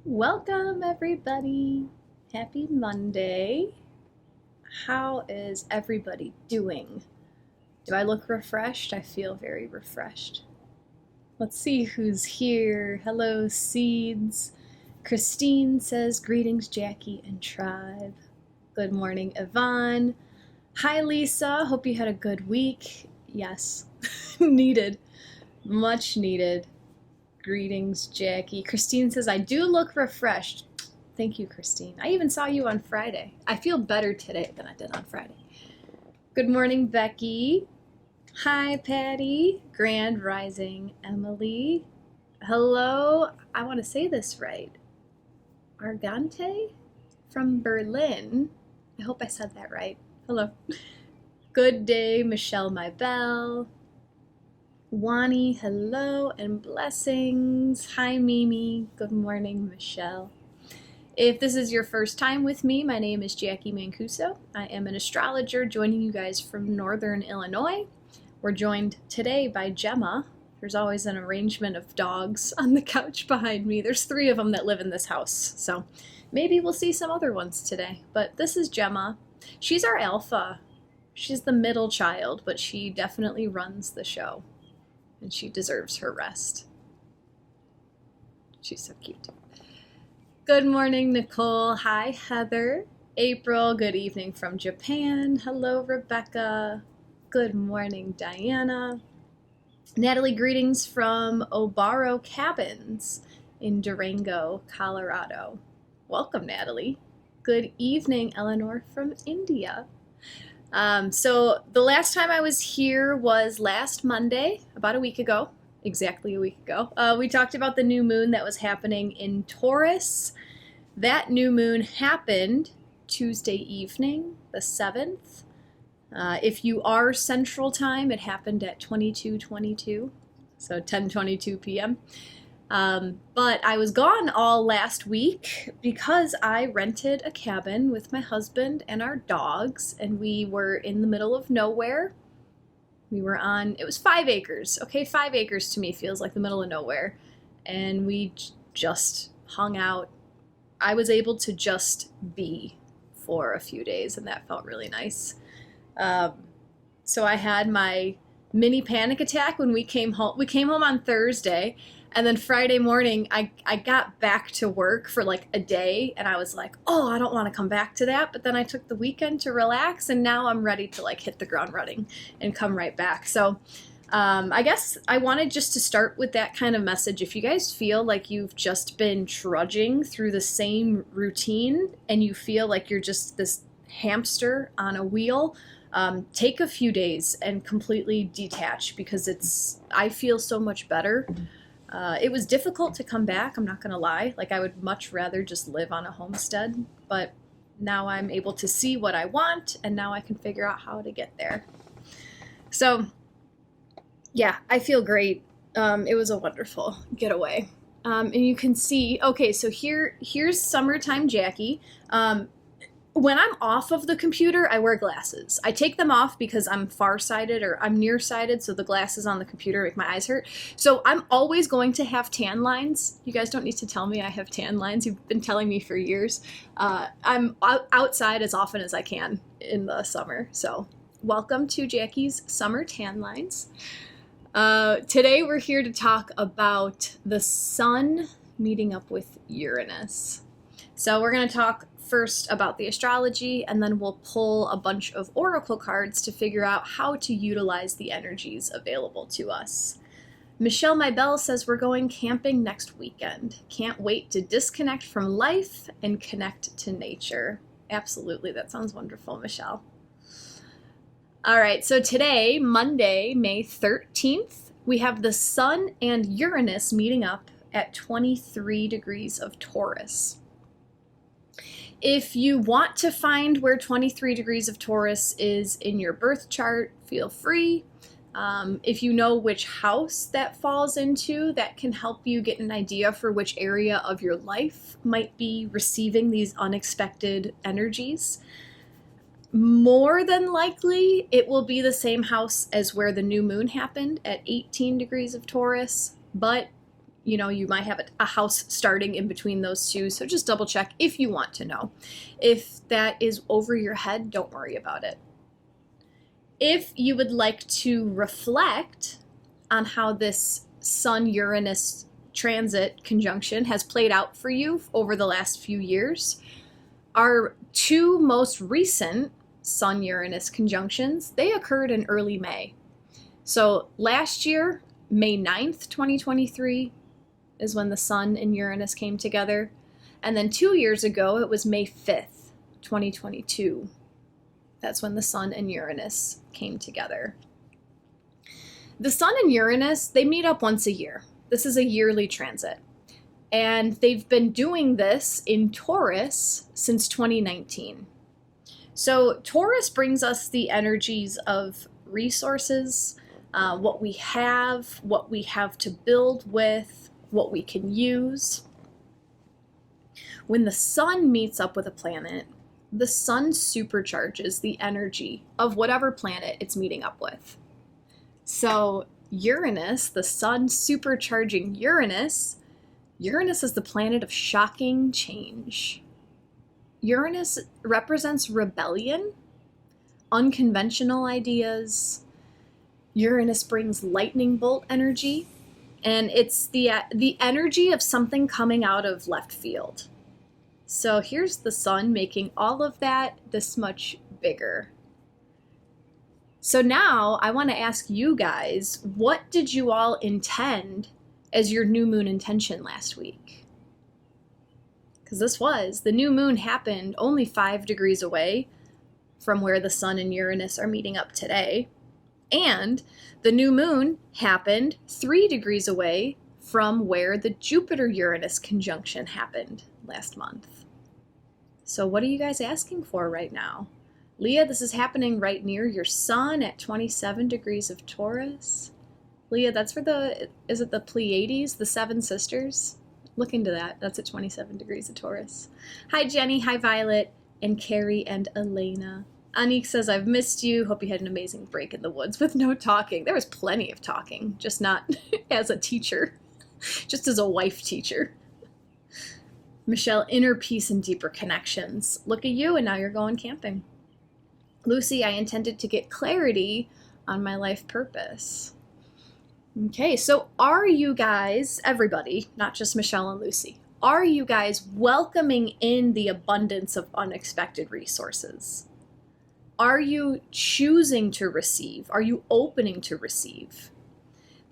Welcome, everybody. Happy Monday. How is everybody doing? Do I look refreshed? I feel very refreshed. Let's see who's here. Hello, Seeds. Christine says, greetings, Jackie and tribe. Good morning, Yvonne. Hi, Lisa. Hope you had a good week. Yes, needed. Much needed. Greetings, Jackie. Christine says, I do look refreshed. Thank you, Christine. I even saw you on Friday. I feel better today than I did on Friday. Good morning, Becky. Hi, Patty. Grand Rising, Emily. Hello. I want to say this right. Argante from Berlin. I hope I said that right. Hello. Good day, Michelle Mybelle. Wani, hello and blessings. Hi, Mimi. Good morning, Michelle. If this is your first time with me, my name is Jacqui Mancuso. I am an astrologer joining you guys from Northern Illinois. We're joined today by Gemma. There's always an arrangement of dogs on the couch behind me. There's 3 of them that live in this house, so maybe we'll see some other ones today. But this is Gemma. She's our alpha. She's the middle child, but she definitely runs the show. And she deserves her rest. She's so cute. Good morning, Nicole. Hi, Heather. April, good evening from Japan. Hello, Rebecca. Good morning, Diana. Natalie, greetings from Obaro Cabins in Durango, Colorado. Welcome, Natalie. Good evening, Eleanor from India. So the last time I was here was last Monday, about a week ago, exactly a week ago. We talked about the new moon that was happening in Taurus. That new moon happened Tuesday evening, the 7th. If you are Central Time, it happened at 22:22, so 10:22 p.m. But I was gone all last week because I rented a cabin with my husband and our dogs, and we were in the middle of nowhere. We were on, it was 5 acres. Okay, 5 acres to me feels like the middle of nowhere. And we just hung out. I was able to just be for a few days, and that felt really nice. So I had my mini panic attack when we came home. We came home on Thursday. And then Friday morning, I got back to work for like a day, and I was like, oh, I don't want to come back to that. But then I took the weekend to relax, and now I'm ready to like hit the ground running and come right back. So I guess I wanted just to start with that kind of message. If you guys feel like you've just been trudging through the same routine and you feel like you're just this hamster on a wheel, take a few days and completely detach, because I feel so much better. It was difficult to come back, I'm not going to lie. Like, I would much rather just live on a homestead, but now I'm able to see what I want, and now I can figure out how to get there. So, yeah, I feel great. It was a wonderful getaway. And you can see, okay, so here's summertime Jackie. When I'm off of the computer, I wear glasses. I take them off because I'm farsighted or I'm nearsighted, so the glasses on the computer make my eyes hurt. So I'm always going to have tan lines. You guys don't need to tell me I have tan lines. You've been telling me for years. I'm outside as often as I can in the summer. So welcome to Jackie's Summer Tan Lines. Today we're here to talk about the sun meeting up with Uranus. So we're going to talk first about the astrology, and then we'll pull a bunch of oracle cards to figure out how to utilize the energies available to us. Michelle Mybelle says we're going camping next weekend. Can't wait to disconnect from life and connect to nature. Absolutely, that sounds wonderful, Michelle. All right, so today, Monday, May 13th, we have the Sun and Uranus meeting up at 23 degrees of Taurus. If you want to find where 23 degrees of Taurus is in your birth chart, feel free. If you know which house that falls into, that can help you get an idea for which area of your life might be receiving these unexpected energies. More than likely, it will be the same house as where the new moon happened at 18 degrees of Taurus, but You might have a house starting in between those two. So just double check if you want to know. If that is over your head, don't worry about it. If you would like to reflect on how this Sun-Uranus transit conjunction has played out for you over the last few years, our two most recent Sun-Uranus conjunctions, they occurred in early May. So last year, May 9th, 2023, is when the Sun and Uranus came together. And then 2 years ago, it was May 5th, 2022. That's when the Sun and Uranus came together. The Sun and Uranus, they meet up once a year. This is a yearly transit. And they've been doing this in Taurus since 2019. So Taurus brings us the energies of resources, what we have to build with, what we can use. When the Sun meets up with a planet, the Sun supercharges the energy of whatever planet it's meeting up with. So Uranus, the Sun supercharging Uranus is the planet of shocking change. Uranus represents rebellion, unconventional ideas. Uranus brings lightning bolt energy, and it's the energy of something coming out of left field. So here's the Sun making all of that this much bigger. So now I want to ask you guys, what did you all intend as your new moon intention last week? Because the new moon happened only 5 degrees away from where the Sun and Uranus are meeting up today. And the new moon happened 3 degrees away from where the Jupiter-Uranus conjunction happened last month. So what are you guys asking for right now? Leah, this is happening right near your Sun at 27 degrees of Taurus. Leah, that's for is it the Pleiades, the Seven Sisters? Look into that. That's at 27 degrees of Taurus. Hi, Jenny. Hi, Violet. And Carrie and Elena. Anik says, I've missed you. Hope you had an amazing break in the woods with no talking. There was plenty of talking, just not as a teacher, just as a wife teacher. Michelle, inner peace and deeper connections. Look at you, and now you're going camping. Lucy, I intended to get clarity on my life purpose. Okay, so are you guys, everybody, not just Michelle and Lucy, are you guys welcoming in the abundance of unexpected resources? Are you choosing to receive? Are you opening to receive?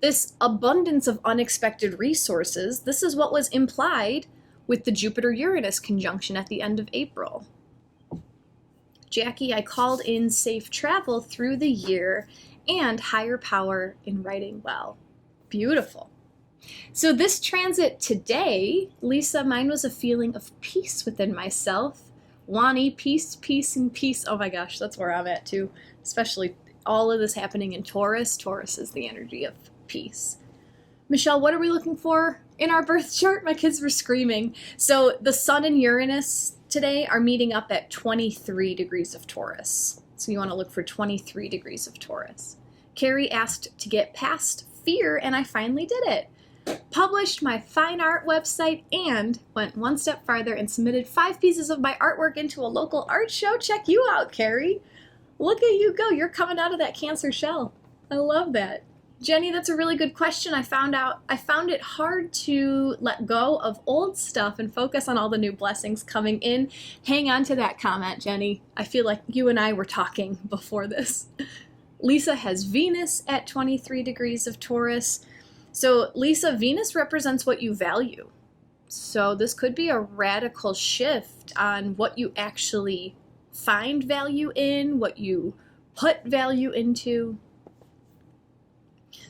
This abundance of unexpected resources, this is what was implied with the Jupiter-Uranus conjunction at the end of April. Jackie, I called in safe travel through the year and higher power in writing well. Beautiful. So this transit today, Lisa, mine was a feeling of peace within myself. Wani, peace, peace, and peace. Oh my gosh, that's where I'm at too. Especially all of this happening in Taurus. Taurus is the energy of peace. Michelle, what are we looking for in our birth chart? My kids were screaming. So the Sun and Uranus today are meeting up at 23 degrees of Taurus. So you want to look for 23 degrees of Taurus. Carrie asked to get past fear, and I finally did it. Published my fine art website and went one step farther and submitted 5 pieces of my artwork into a local art show. Check you out, Carrie. Look at you go. You're coming out of that Cancer shell. I love that. Jenny, that's a really good question. I found it hard to let go of old stuff and focus on all the new blessings coming in. Hang on to that comment, Jenny. I feel like you and I were talking before this. Lisa has Venus at 23 degrees of Taurus. So Lisa, Venus represents what you value. So this could be a radical shift on what you actually find value in, what you put value into.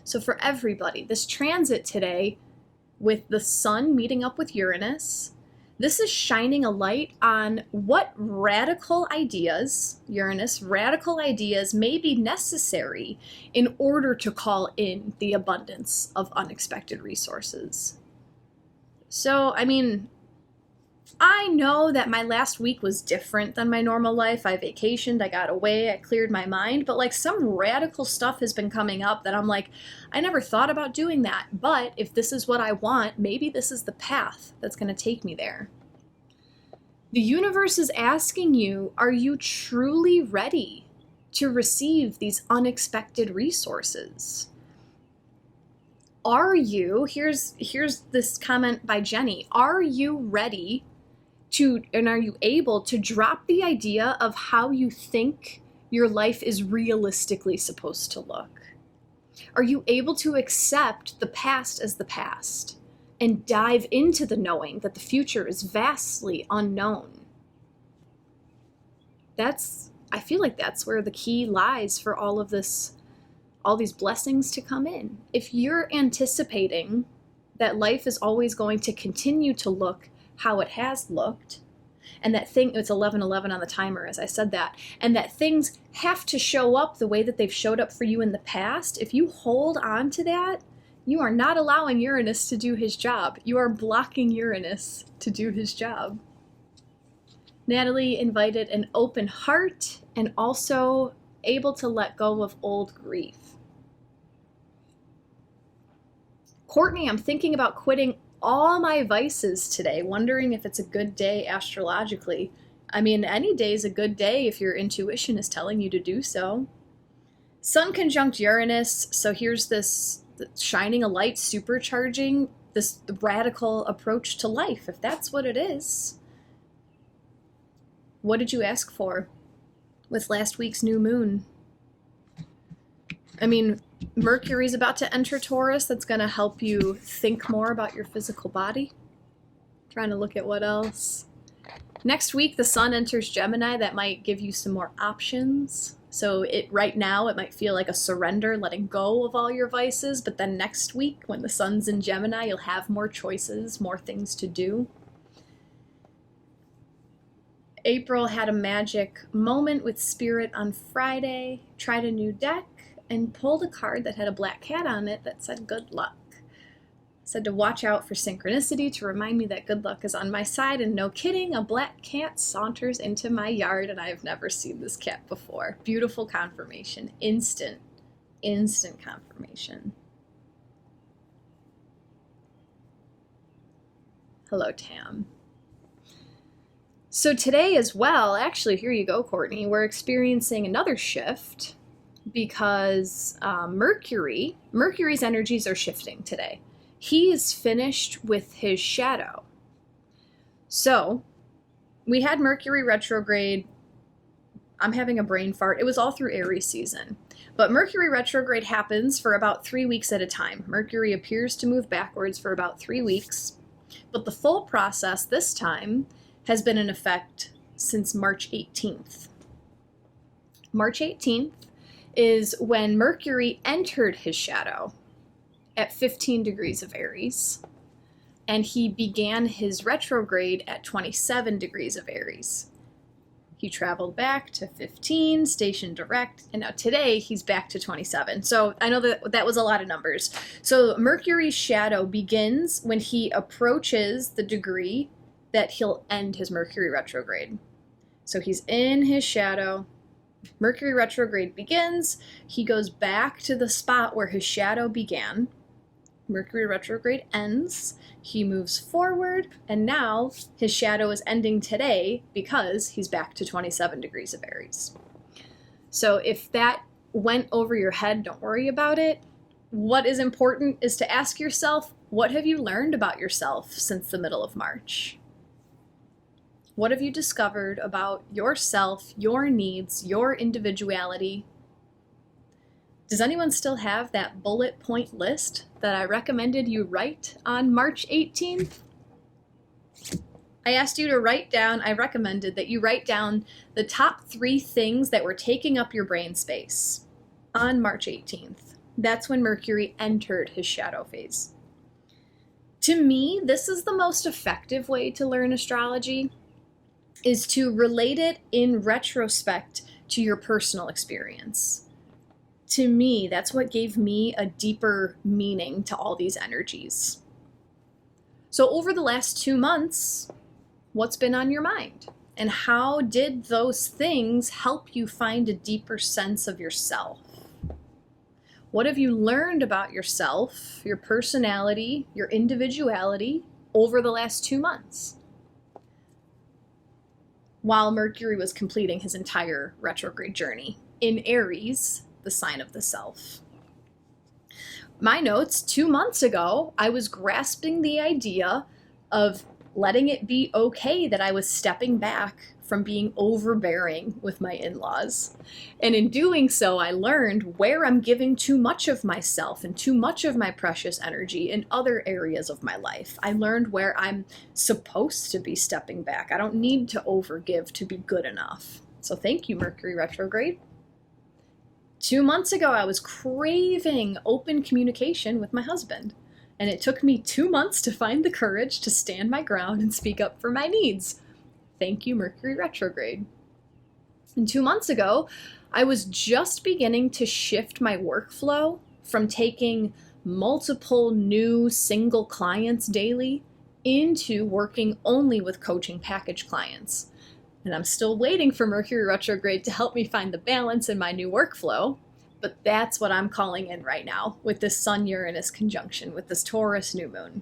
So for everybody, this transit today with the Sun meeting up with Uranus, this is shining a light on what radical ideas, Uranus, radical ideas may be necessary in order to call in the abundance of unexpected resources. So, I mean, I know that my last week was different than my normal life. I vacationed, I got away, I cleared my mind, but like some radical stuff has been coming up that I'm like, I never thought about doing that. But if this is what I want, maybe this is the path that's going to take me there. The universe is asking you, are you truly ready to receive these unexpected resources? Are you, here's this comment by Jenny, are you ready to, and are you able to drop the idea of how you think your life is realistically supposed to look? Are you able to accept the past as the past and dive into the knowing that the future is vastly unknown? I feel like that's where the key lies for all of this, all these blessings to come in. If you're anticipating that life is always going to continue to look how it has looked, and that it's 11:11 on the timer as I said that, and that things have to show up the way that they've showed up for you in the past, if you hold on to that, you are not allowing Uranus to do his job. You are blocking Uranus to do his job. Natalie invited an open heart and also able to let go of old grief. Courtney, I'm thinking about quitting all my vices today, wondering if it's a good day astrologically. I mean, any day is a good day if your intuition is telling you to do so. Sun conjunct Uranus, so here's this shining a light, supercharging this radical approach to life, if that's what it is. What did you ask for with last week's new moon? I mean, Mercury's about to enter Taurus. That's going to help you think more about your physical body. Trying to look at what else. Next week, the sun enters Gemini. That might give you some more options. So right now, it might feel like a surrender, letting go of all your vices. But then next week, when the sun's in Gemini, you'll have more choices, more things to do. April had a magic moment with Spirit on Friday. Tried a new deck and pulled a card that had a black cat on it that said good luck. Said to watch out for synchronicity to remind me that good luck is on my side, and no kidding, a black cat saunters into my yard and I have never seen this cat before. Beautiful confirmation. Instant confirmation. Hello, Tam. So today as well, actually, here you go, Courtney, we're experiencing another shift because Mercury's energies are shifting today. He is finished with his shadow. So we had Mercury retrograde. I'm having a brain fart. It was all through Aries season. But Mercury retrograde happens for about 3 weeks at a time. Mercury appears to move backwards for about 3 weeks. But the full process this time has been in effect since March 18th. March 18th is when Mercury entered his shadow at 15 degrees of Aries, and he began his retrograde at 27 degrees of Aries. He traveled back to 15, stationed direct, and now today he's back to 27. So I know that was a lot of numbers. So Mercury's shadow begins when he approaches the degree that he'll end his Mercury retrograde. So he's in his shadow. Mercury retrograde begins. He goes back to the spot where his shadow began. Mercury retrograde ends. He moves forward, and now his shadow is ending today because he's back to 27 degrees of Aries. So if that went over your head, don't worry about it. What is important is to ask yourself, what have you learned about yourself since the middle of March? What have you discovered about yourself, your needs, your individuality? Does anyone still have that bullet point list that I recommended you write on March 18th? I asked you to write down, I recommended that you write down the top 3 things that were taking up your brain space on March 18th. That's when Mercury entered his shadow phase. To me, this is the most effective way to learn astrology, is to relate it in retrospect to your personal experience. To me, that's what gave me a deeper meaning to all these energies. So over the last 2 months, What's been on your mind? And how did those things help you find a deeper sense of yourself? What have you learned about yourself, your personality, your individuality over the last 2 months? While Mercury was completing his entire retrograde journey in Aries, the sign of the self. My notes, 2 months ago, I was grasping the idea of letting it be okay that I was stepping back from being overbearing with my in-laws. And in doing so, I learned where I'm giving too much of myself and too much of my precious energy in other areas of my life. I learned where I'm supposed to be stepping back. I don't need to overgive to be good enough. So thank you, Mercury retrograde. 2 months ago, I was craving open communication with my husband. And it took me 2 months to find the courage to stand my ground and speak up for my needs. Thank you, Mercury retrograde. And 2 months ago, I was just beginning to shift my workflow from taking multiple new single clients daily into working only with coaching package clients. And I'm still waiting for Mercury retrograde to help me find the balance in my new workflow. But that's what I'm calling in right now with this Sun-Uranus conjunction, with this Taurus new moon.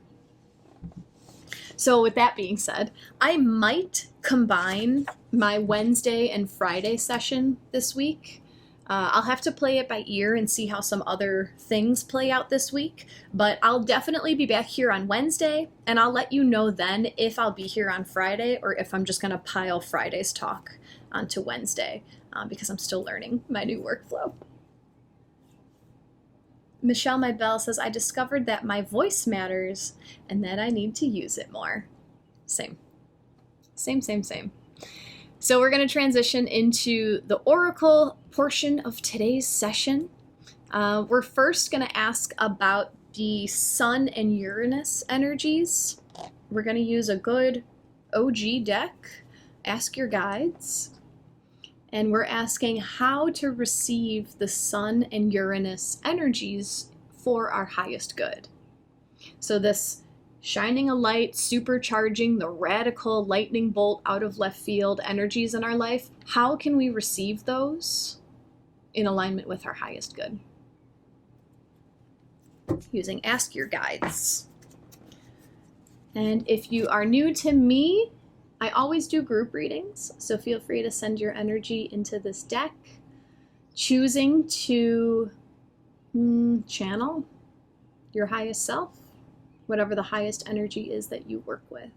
So with that being said, I might combine my Wednesday and Friday session this week. I'll have to play it by ear and see how some other things play out this week, but I'll definitely be back here on Wednesday, and I'll let you know then if I'll be here on Friday or if I'm just going to pile Friday's talk onto Wednesday, because I'm still learning my new workflow. Michelle My Bell says, I discovered that my voice matters and that I need to use it more. Same. So we're going to transition into the oracle portion of today's session. We're first going to ask about the Sun and Uranus energies. We're going to use a good OG deck, Ask Your Guides. And we're asking how to receive the Sun and Uranus energies for our highest good. So this shining a light, supercharging the radical lightning bolt out of left field energies in our life, how can we receive those in alignment with our highest good? Using Ask Your Guides. And if you are new to me, I always do group readings, so feel free to send your energy into this deck, choosing to channel your highest self, whatever the highest energy is that you work with.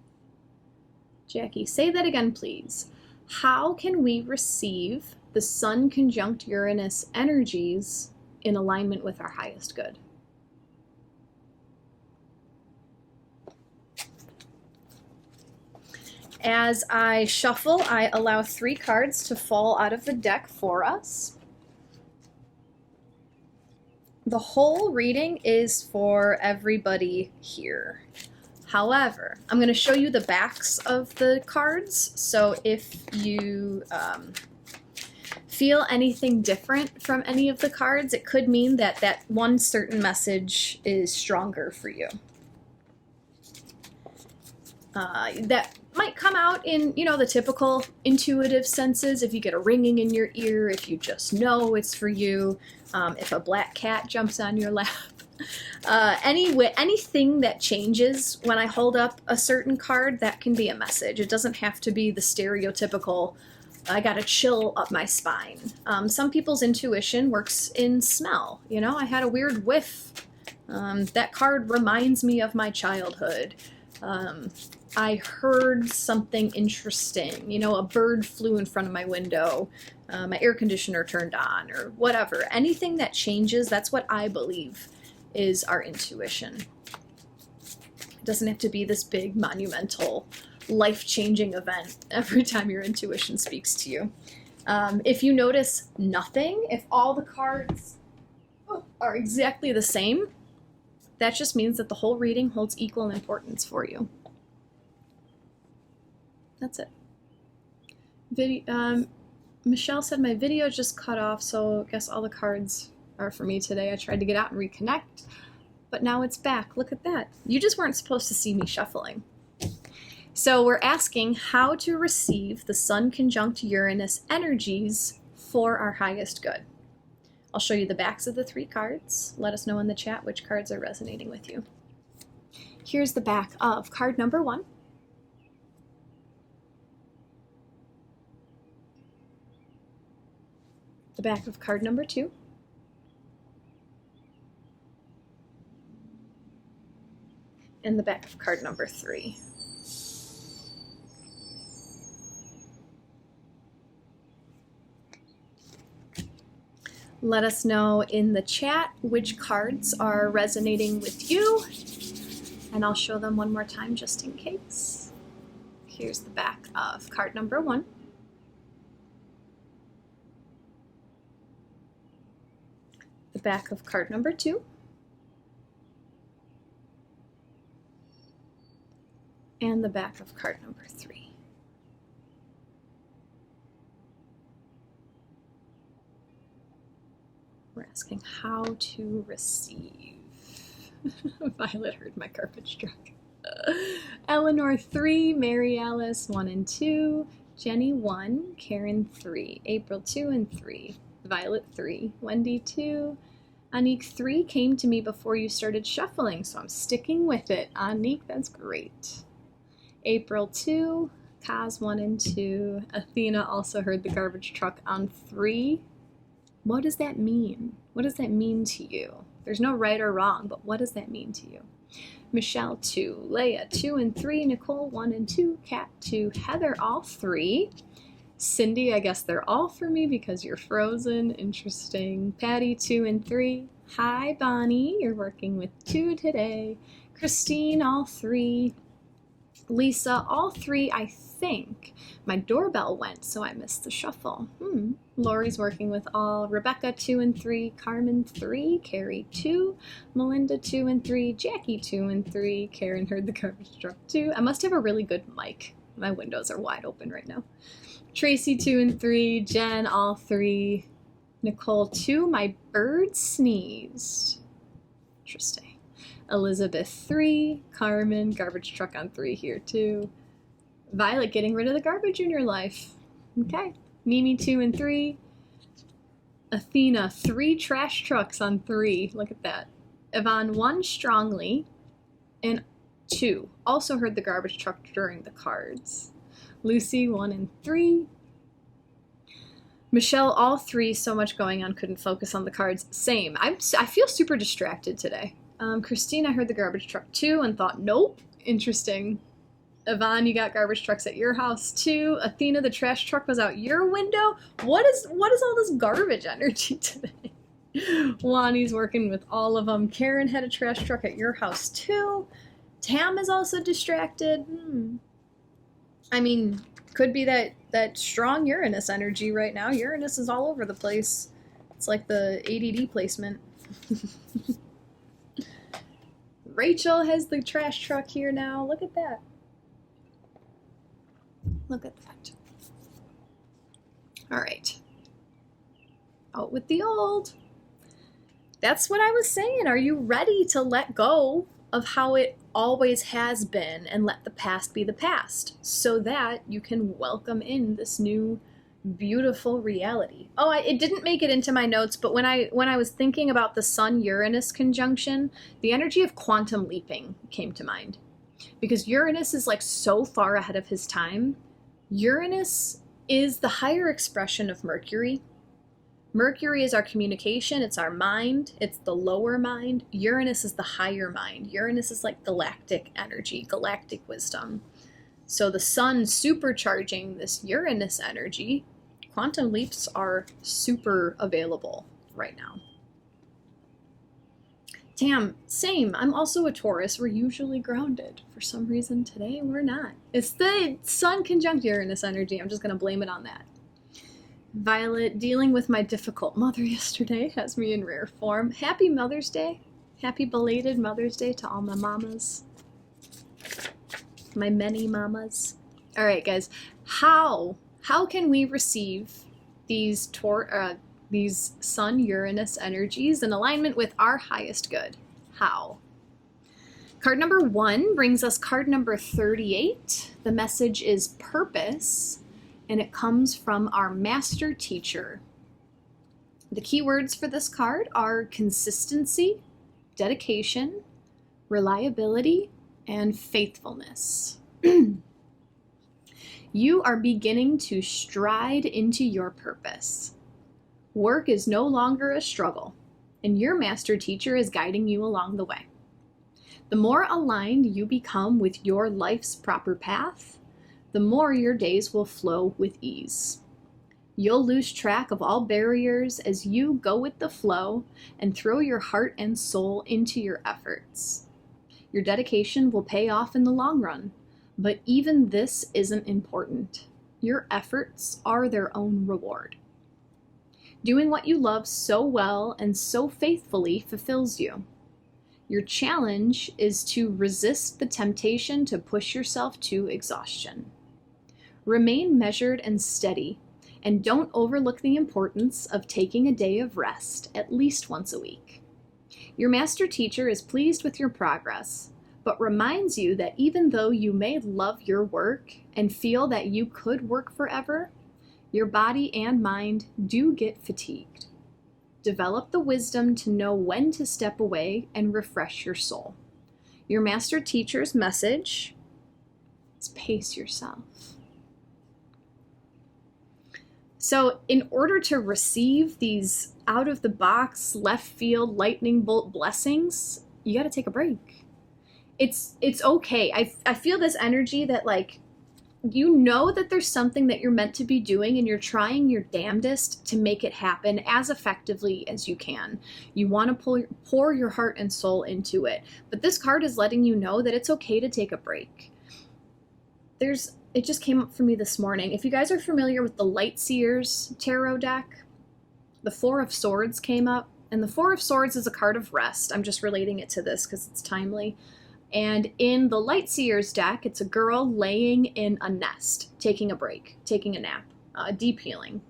Jacqui, say that again, please. How can we receive the Sun conjunct Uranus energies in alignment with our highest good? As I shuffle, I allow 3 cards to fall out of the deck for us. The whole reading is for everybody here. However, I'm going to show you the backs of the cards, so if you feel anything different from any of the cards, it could mean that that one certain message is stronger for you. That might come out in, the typical intuitive senses, if you get a ringing in your ear, if you just know it's for you, if a black cat jumps on your lap. Anything that changes when I hold up a certain card, that can be a message. It doesn't have to be the stereotypical, I got a chill up my spine. Some people's intuition works in smell. I had a weird whiff. That card reminds me of my childhood. I heard something interesting, a bird flew in front of my window, my air conditioner turned on, or whatever. Anything that changes, that's what I believe is our intuition. It doesn't have to be this big, monumental, life-changing event every time your intuition speaks to you. If you notice nothing, if all the cards are exactly the same, that just means that the whole reading holds equal importance for you. That's it. Michelle said my video just cut off, so I guess all the cards are for me today. I tried to get out and reconnect, but now it's back. Look at that. You just weren't supposed to see me shuffling. So we're asking how to receive the Sun conjunct Uranus energies for our highest good. I'll show you the backs of the 3 cards. Let us know in the chat which cards are resonating with you. Here's the back of card number 1. The back of card number 2. And the back of card number 3. Let us know in the chat which cards are resonating with you, and I'll show them one more time just in case. Here's the back of card number 1. The back of card number 2. And the back of card number 3. We're asking how to receive. Violet heard my garbage truck. Eleanor 3, Mary Alice 1 and 2, Jenny 1, Karen 3, April 2 and 3, Violet 3, Wendy 2, Anique 3 came to me before you started shuffling, so I'm sticking with it. Anique, that's great. April 2, Kaz 1 and 2, Athena also heard the garbage truck on 3. What does that mean? What does that mean to you? There's no right or wrong, but what does that mean to you? Michelle 2, Leah 2 and 3, Nicole 1 and 2, Kat 2, Heather all 3. Cindy, I guess they're all for me because you're frozen. Interesting. Patty 2 and 3. Hi Bonnie, you're working with 2 today. Christine all 3. Lisa all 3, I think. My doorbell went, so I missed the shuffle. Lori's working with all. Rebecca 2 and 3, Carmen 3, Carrie 2, Melinda 2 and 3, Jackie 2 and 3, Karen heard the garbage truck 2. I must have a really good mic. My windows are wide open right now. Tracy 2 and 3, Jen all 3, Nicole 2, my bird sneezed. Interesting. Elizabeth 3, Carmen, garbage truck on 3 here too. Violet getting rid of the garbage in your life. Okay. Mimi 2 and 3. Athena 3 trash trucks on 3. Look at that. Yvonne 1 strongly and 2. Also heard the garbage truck during the cards. Lucy 1 and 3. Michelle all 3. So much going on, couldn't focus on the cards. Same. I feel super distracted today. Christine, I heard the garbage truck too and thought, nope. Interesting. Yvonne, you got garbage trucks at your house too. Athena, the trash truck was out your window. What is all this garbage energy today? Wani's working with all of them. Karen had a trash truck at your house too. Tam is also distracted. I mean, could be that strong Uranus energy right now. Uranus is all over the place. It's like the ADD placement. Rachel has the trash truck here now. Look at that. Look at that. All right. Out with the old. That's what I was saying. Are you ready to let go of how it always has been and let the past be the past so that you can welcome in this new beautiful reality? Oh, it didn't make it into my notes, but when I was thinking about the Sun-Uranus conjunction, the energy of quantum leaping came to mind. Because Uranus is like so far ahead of his time. Uranus is the higher expression of Mercury. Mercury is our communication, it's our mind, it's the lower mind. Uranus is the higher mind. Uranus is like galactic energy, galactic wisdom. So the sun supercharging this Uranus energy, quantum leaps are super available right now. Tam, same. I'm also a Taurus. We're usually grounded. For some reason today we're not. It's the sun conjunct Uranus energy. I'm just going to blame it on that. Violet, dealing with my difficult mother yesterday has me in rare form. Happy Mother's Day. Happy belated Mother's Day to all my mamas. My many mamas. All right, guys. How can we receive these Sun Uranus energies in alignment with our highest good? How? Card number 1 brings us card number 38. The message is purpose, and it comes from our master teacher. The key words for this card are consistency, dedication, reliability, and faithfulness. You are beginning to stride into your purpose. Work is no longer a struggle, and your master teacher is guiding you along the way. The more aligned you become with your life's proper path, the more your days will flow with ease. You'll lose track of all barriers as you go with the flow and throw your heart and soul into your efforts. Your dedication will pay off in the long run, but even this isn't important. Your efforts are their own reward. Doing what you love so well and so faithfully fulfills you. Your challenge is to resist the temptation to push yourself to exhaustion. Remain measured and steady, and don't overlook the importance of taking a day of rest at least once a week. Your master teacher is pleased with your progress, but reminds you that even though you may love your work and feel that you could work forever, your body and mind do get fatigued. Develop the wisdom to know when to step away and refresh your soul. Your master teacher's message is pace yourself. So in order to receive these out-of-the-box, left-field, lightning bolt blessings, you got to take a break. It's okay. I feel this energy that, like, you know that there's something that you're meant to be doing and you're trying your damnedest to make it happen as effectively as you can. You want to pour your heart and soul into it. But this card is letting you know that it's okay to take a break. It just came up for me this morning. If you guys are familiar with the Light Seers tarot deck, the Four of Swords came up. And the Four of Swords is a card of rest. I'm just relating it to this because it's timely. And in the Light Seers deck, it's a girl laying in a nest, taking a break, taking a nap, deep healing.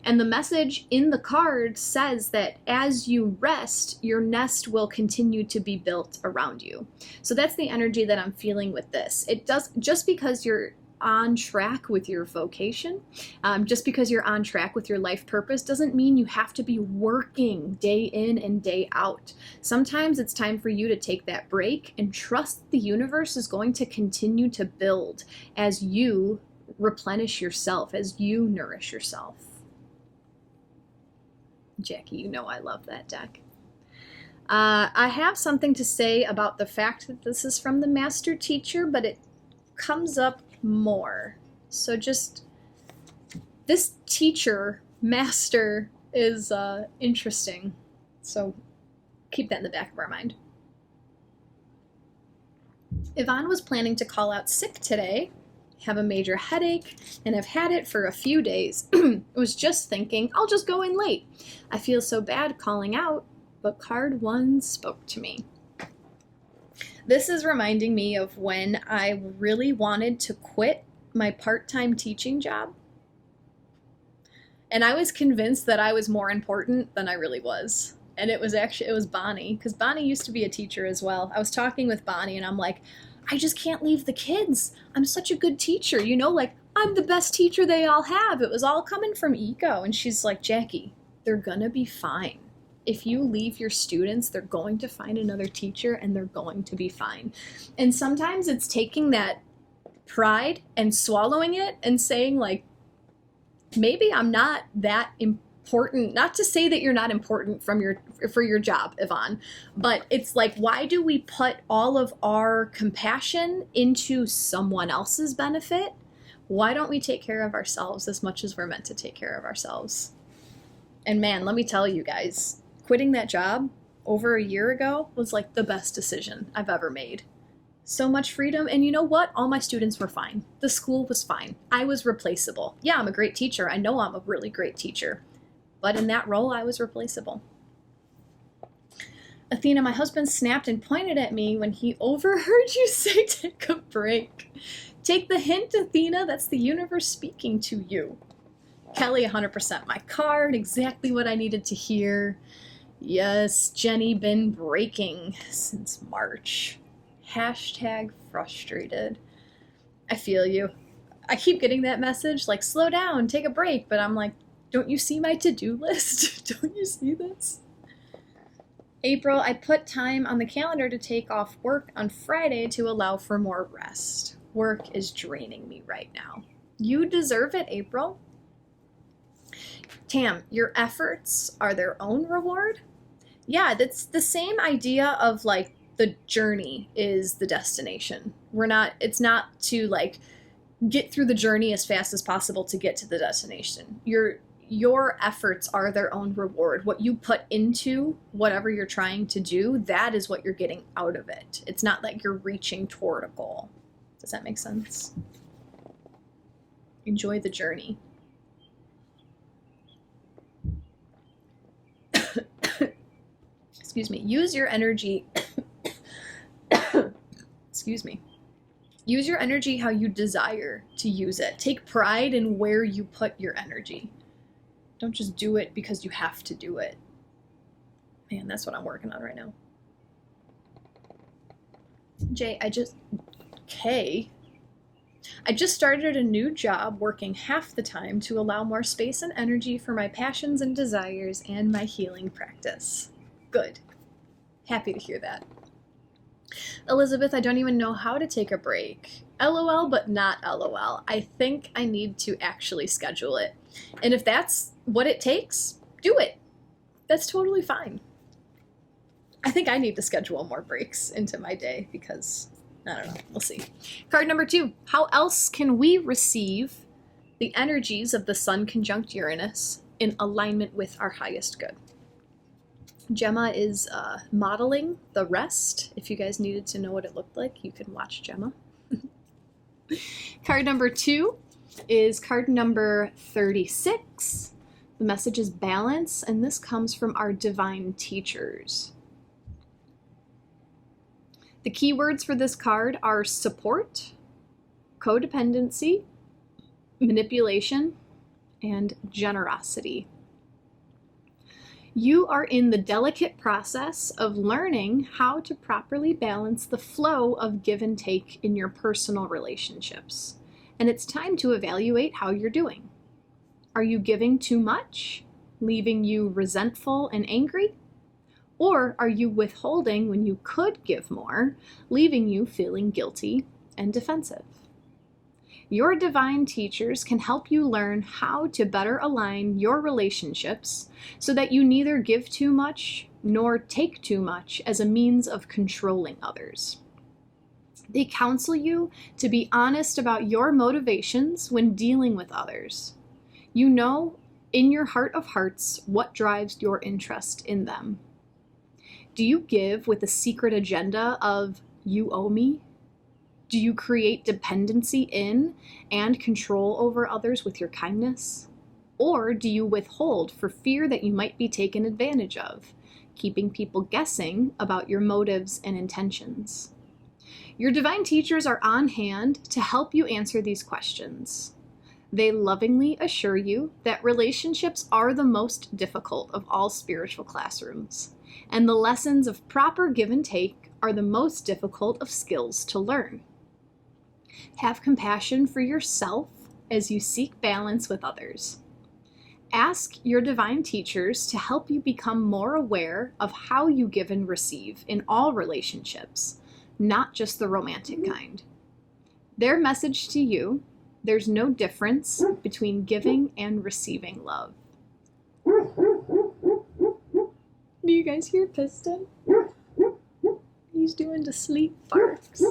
And the message in the card says that as you rest, your nest will continue to be built around you. So that's the energy that I'm feeling with this. It does, just because you're on track with your vocation, just because you're on track with your life purpose doesn't mean you have to be working day in and day out. Sometimes it's time for you to take that break and trust the universe is going to continue to build as you replenish yourself, as you nourish yourself. Jackie, you know I love that deck. I have something to say about the fact that this is from the master teacher, but it comes up more. So just this teacher, master, is interesting. So keep that in the back of our mind. Yvonne was planning to call out sick today, have a major headache, and have had it for a few days. Was just thinking, I'll just go in late. I feel so bad calling out, but card 1 spoke to me. This is reminding me of when I really wanted to quit my part-time teaching job. And I was convinced that I was more important than I really was. And it was Bonnie, because Bonnie used to be a teacher as well. I was talking with Bonnie and I'm like, I just can't leave the kids. I'm such a good teacher, you know, like I'm the best teacher they all have. It was all coming from ego. And she's like, Jackie, they're gonna be fine. If you leave your students, they're going to find another teacher and they're going to be fine. And sometimes it's taking that pride and swallowing it and saying, like, maybe I'm not that important. Not to say that you're not important for your job, Yvonne, but it's like, why do we put all of our compassion into someone else's benefit? Why don't we take care of ourselves as much as we're meant to take care of ourselves? And man, let me tell you guys, quitting that job over a year ago was like the best decision I've ever made. So much freedom. And you know what? All my students were fine. The school was fine. I was replaceable. Yeah, I'm a great teacher. I know I'm a really great teacher. But in that role, I was replaceable. Athena, my husband snapped and pointed at me when he overheard you say take a break. Take the hint, Athena. That's the universe speaking to you. Kelly, 100% my card. Exactly what I needed to hear. Yes, Jenny been breaking since March. Hashtag frustrated. I feel you. I keep getting that message, like, slow down, take a break. But I'm like, don't you see my to-do list? Don't you see this? April, I put time on the calendar to take off work on Friday to allow for more rest. Work is draining me right now. You deserve it, April. Tam, your efforts are their own reward? Yeah, that's the same idea of like the journey is the destination. It's not to like get through the journey as fast as possible to get to the destination. Your efforts are their own reward. What you put into whatever you're trying to do, that is what you're getting out of it. It's not like you're reaching toward a goal. Does that make sense? Enjoy the journey. Excuse me. Use your energy. Excuse me. Use your energy how you desire to use it. Take pride in where you put your energy. Don't just do it because you have to do it. Man, that's what I'm working on right now. Jay, I just started a new job working half the time to allow more space and energy for my passions and desires and my healing practice. Good. Happy to hear that. Elizabeth, I don't even know how to take a break. LOL, but not LOL. I think I need to actually schedule it. And if that's what it takes, do it. That's totally fine. I think I need to schedule more breaks into my day because, I don't know, we'll see. Card number 2. How else can we receive the energies of the Sun conjunct Uranus in alignment with our highest good? Gemma is modeling the rest. If you guys needed to know what it looked like, you can watch Gemma. Card number 2 is card number 36. The message is balance, and this comes from our divine teachers. The keywords for this card are support, codependency, manipulation, and generosity. You are in the delicate process of learning how to properly balance the flow of give and take in your personal relationships. And it's time to evaluate how you're doing. Are you giving too much, leaving you resentful and angry? Or are you withholding when you could give more, leaving you feeling guilty and defensive? Your divine teachers can help you learn how to better align your relationships so that you neither give too much nor take too much as a means of controlling others. They counsel you to be honest about your motivations when dealing with others. You know in your heart of hearts what drives your interest in them. Do you give with a secret agenda of, you owe me? Do you create dependency in and control over others with your kindness? Or do you withhold for fear that you might be taken advantage of, keeping people guessing about your motives and intentions? Your divine teachers are on hand to help you answer these questions. They lovingly assure you that relationships are the most difficult of all spiritual classrooms, and the lessons of proper give and take are the most difficult of skills to learn. Have compassion for yourself as you seek balance with others. Ask your divine teachers to help you become more aware of how you give and receive in all relationships, not just the romantic kind. Their message to you: there's no difference between giving and receiving love. Do you guys hear Piston? He's doing the sleep barks.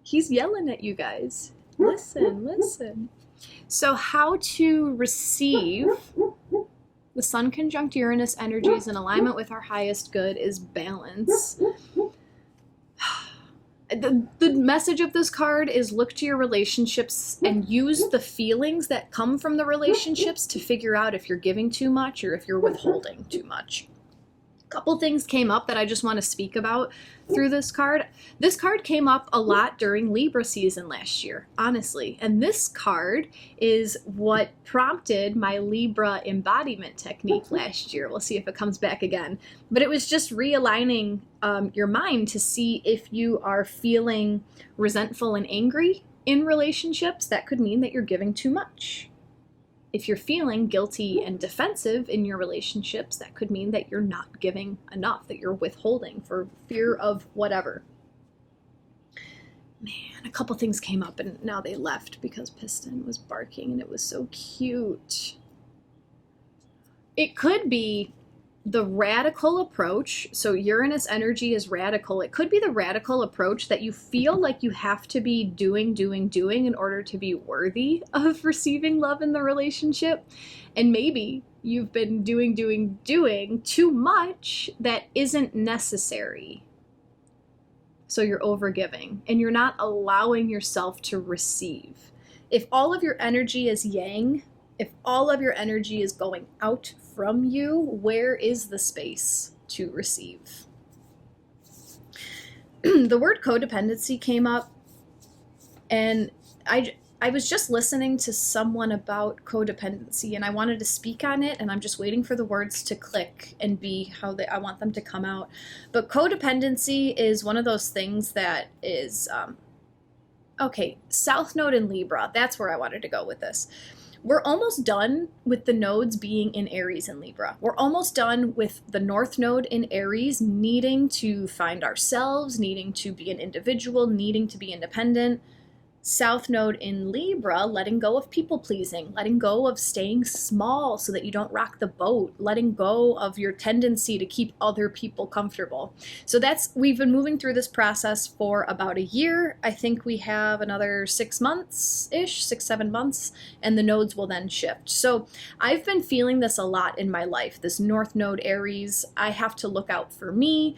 He's yelling at you guys. Listen, listen. So how to receive the Sun conjunct Uranus energies in alignment with our highest good is balance. The message of this card is look to your relationships and use the feelings that come from the relationships to figure out if you're giving too much or if you're withholding too much. Couple things came up that I just want to speak about through this card. This card came up a lot during Libra season last year, honestly. And this card is what prompted my Libra embodiment technique last year. We'll see if it comes back again. But it was just realigning your mind to see if you are feeling resentful and angry in relationships. That could mean that you're giving too much. If you're feeling guilty and defensive in your relationships, that could mean that you're not giving enough, that you're withholding for fear of whatever. Man, a couple things came up and now they left because Piston was barking and it was so cute. It could be the radical approach. So Uranus energy is radical. It could be the radical approach that you feel like you have to be doing in order to be worthy of receiving love in the relationship. And maybe you've been doing too much that isn't necessary. So you're overgiving and you're not allowing yourself to receive. If all of your energy is yang, if all of your energy is going out from you, where is the space to receive? The word codependency came up, and I was just listening to someone about codependency, and I wanted to speak on it, and I'm just waiting for the words to click and be how I want them to come out. But codependency is one of those things that is, okay, South Node in Libra, that's where I wanted to go with this. We're almost done with the nodes being in Aries and Libra. We're almost done with the North Node in Aries needing to find ourselves, needing to be an individual, needing to be independent. South Node in Libra, letting go of people pleasing, letting go of staying small so that you don't rock the boat, letting go of your tendency to keep other people comfortable. So we've been moving through this process for about a year. I think we have another 6 months-ish, 6-7 months, and the nodes will then shift. So I've been feeling this a lot in my life, this North Node Aries. I have to look out for me.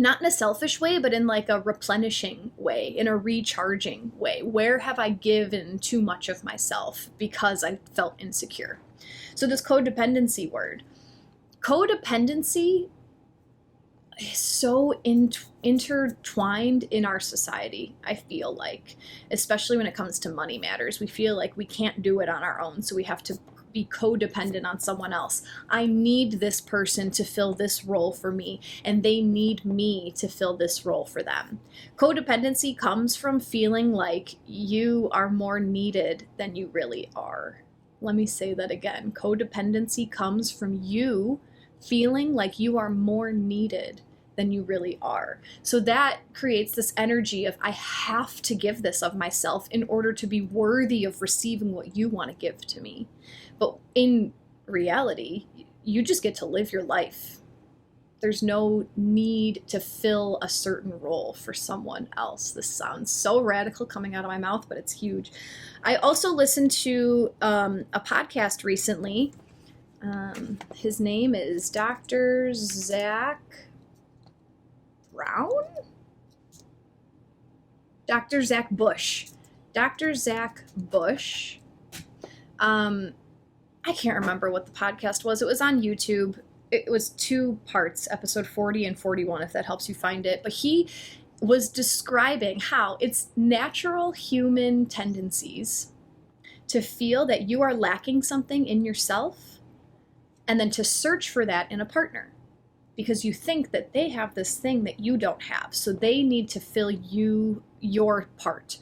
Not in a selfish way, but in like a replenishing way, in a recharging way. Where have I given too much of myself because I felt insecure? So this codependency word. Codependency is so intertwined in our society, I feel like, especially when it comes to money matters. We feel like we can't do it on our own, so we have to be codependent on someone else. I need this person to fill this role for me, and they need me to fill this role for them. Codependency comes from feeling like you are more needed than you really are. Let me say that again. Codependency comes from you feeling like you are more needed than you really are. So that creates this energy of, I have to give this of myself in order to be worthy of receiving what you want to give to me. But in reality, you just get to live your life. There's no need to fill a certain role for someone else. This sounds so radical coming out of my mouth, but it's huge. I also listened to a podcast recently. His name is Dr. Zach Brown? Dr. Zach Bush. Dr. Zach Bush. I can't remember what the podcast was. It was on YouTube. It was 2 parts, episode 40 and 41, if that helps you find it. But he was describing how it's natural human tendencies to feel that you are lacking something in yourself and then to search for that in a partner because you think that they have this thing that you don't have. So they need to fill your part.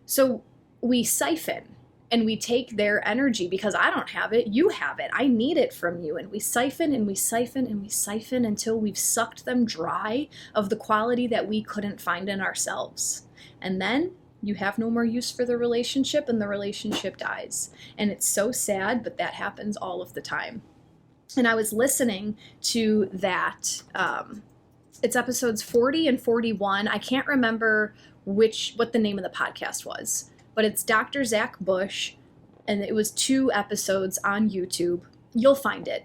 So we siphon. And we take their energy because I don't have it, you have it, I need it from you. And we siphon and we siphon and we siphon until we've sucked them dry of the quality that we couldn't find in ourselves. And then you have no more use for the relationship and the relationship dies. And it's so sad, but that happens all of the time. And I was listening to that. It's episodes 40 and 41. I can't remember what the name of the podcast was. But it's Dr. Zach Bush, and it was 2 episodes on YouTube. You'll find it.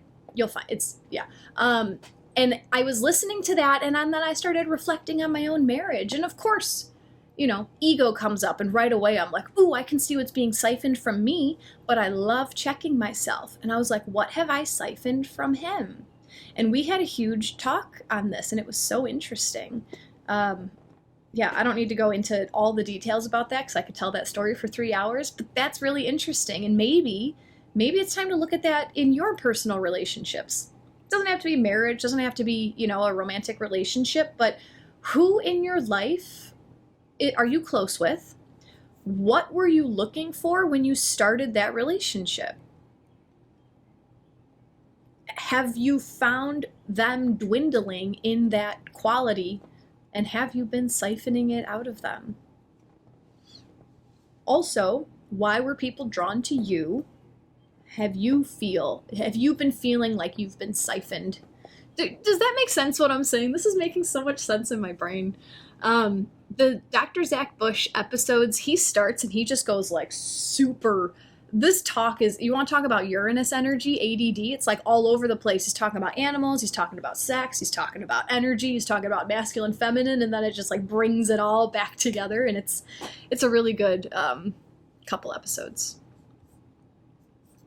And I was listening to that, and then I started reflecting on my own marriage. And of course, ego comes up, and right away I'm like, ooh, I can see what's being siphoned from me, but I love checking myself. And I was like, what have I siphoned from him? And we had a huge talk on this, and it was so interesting. Yeah, I don't need to go into all the details about that because I could tell that story for 3 hours, but that's really interesting. And maybe it's time to look at that in your personal relationships. It doesn't have to be marriage, doesn't have to be, a romantic relationship, but who in your life are you close with? What were you looking for when you started that relationship? Have you found them dwindling in that quality? And have you been siphoning it out of them? Also, why were people drawn to you? Have you been feeling like you've been siphoned? Does that make sense what I'm saying? This is making so much sense in my brain. The Dr. Zach Bush episodes, he starts and he just goes like super. This talk is, you want to talk about Uranus energy, ADD, it's like all over the place. He's talking about animals, he's talking about sex, he's talking about energy, he's talking about masculine, feminine, and then it just like brings it all back together, and it's a really good couple episodes.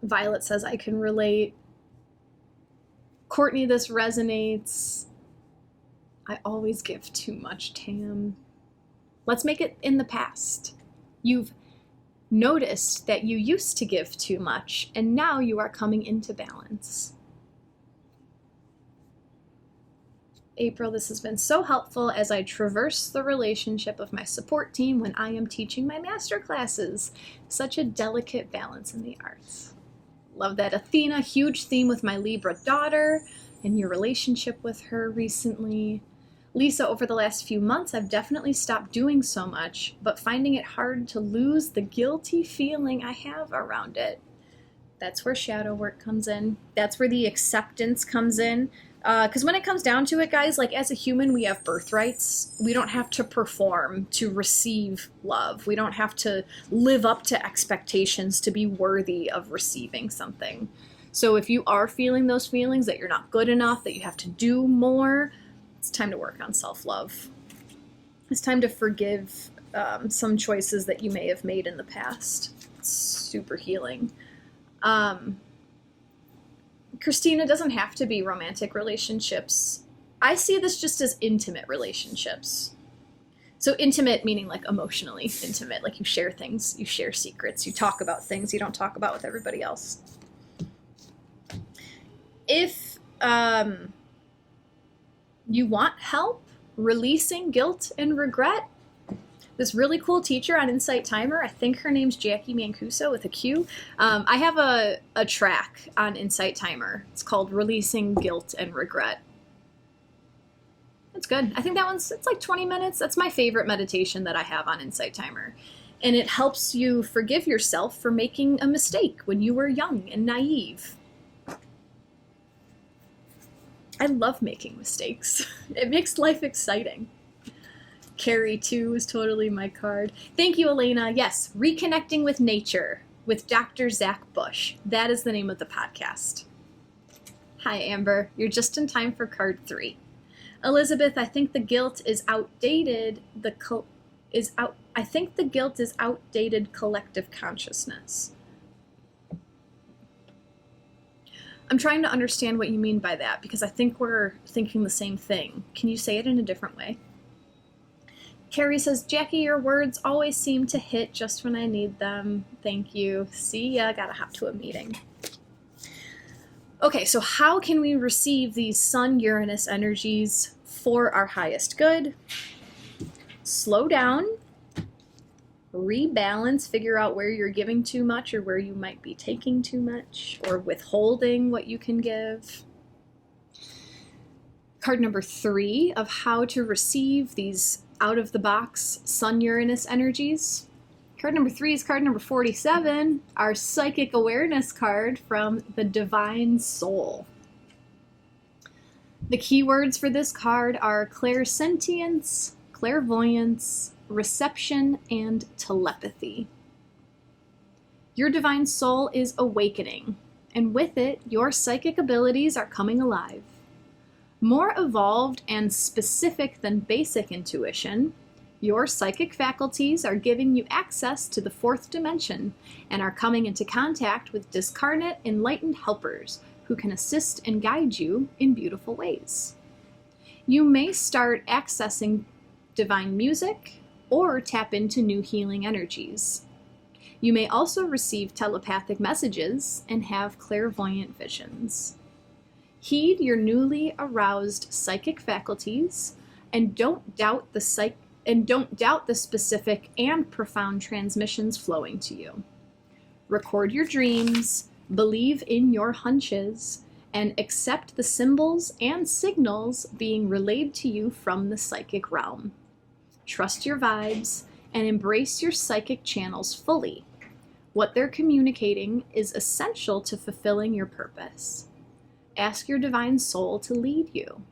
Violet says, I can relate. Courtney, this resonates. I always give too much, Tam. Let's make it in the past. You've noticed that you used to give too much, and now you are coming into balance. April, this has been so helpful as I traverse the relationship of my support team when I am teaching my master classes. Such a delicate balance in the arts. Love that. Athena, huge theme with my Libra daughter and your relationship with her recently. Lisa, over the last few months, I've definitely stopped doing so much, but finding it hard to lose the guilty feeling I have around it. That's where shadow work comes in. That's where the acceptance comes in. Because when it comes down to it, guys, like as a human, we have birthrights. We don't have to perform to receive love. We don't have to live up to expectations to be worthy of receiving something. So if you are feeling those feelings that you're not good enough, that you have to do more, it's time to work on self-love. It's time to forgive some choices that you may have made in the past. It's super healing. Christina, doesn't have to be romantic relationships. I see this just as intimate relationships. So intimate meaning like emotionally intimate, like you share things, you share secrets, you talk about things you don't talk about with everybody else. If you want help releasing guilt and regret, this really cool teacher on Insight Timer, I think her name's Jacqui Mancuso with a Q. I have a track on Insight Timer. It's called Releasing Guilt and Regret. It's good. I think it's like 20 minutes. That's my favorite meditation that I have on Insight Timer. And it helps you forgive yourself for making a mistake when you were young and naive. I love making mistakes. It makes life exciting. Carrie, too, is totally my card. Thank you, Elena. Yes, Reconnecting with Nature with Dr. Zach Bush. That is the name of the podcast. Hi, Amber. You're just in time for card 3. Elizabeth, I think the guilt is outdated. I think the guilt is outdated collective consciousness. I'm trying to understand what you mean by that because I think we're thinking the same thing. Can you say it in a different way? Carrie says, Jacqui, your words always seem to hit just when I need them. Thank you. See ya. Gotta hop to a meeting. Okay, so how can we receive these Sun-Uranus energies for our highest good? Slow down, rebalance, figure out where you're giving too much or where you might be taking too much or withholding what you can give. Card number 3 of how to receive these out-of-the-box Sun-Uranus energies. Card number 3 is card number 47, our psychic awareness card from the Divine Soul. The keywords for this card are clairsentience, clairvoyance, reception, and telepathy. Your Divine Soul is awakening, and with it, your psychic abilities are coming alive. More evolved and specific than basic intuition, your psychic faculties are giving you access to the 4th dimension and are coming into contact with discarnate, enlightened helpers who can assist and guide you in beautiful ways. You may start accessing divine music or tap into new healing energies. You may also receive telepathic messages and have clairvoyant visions. Heed your newly aroused psychic faculties and don't doubt the specific and profound transmissions flowing to you. Record your dreams, believe in your hunches, and accept the symbols and signals being relayed to you from the psychic realm. Trust your vibes and embrace your psychic channels fully. What they're communicating is essential to fulfilling your purpose. Ask your divine soul to lead you.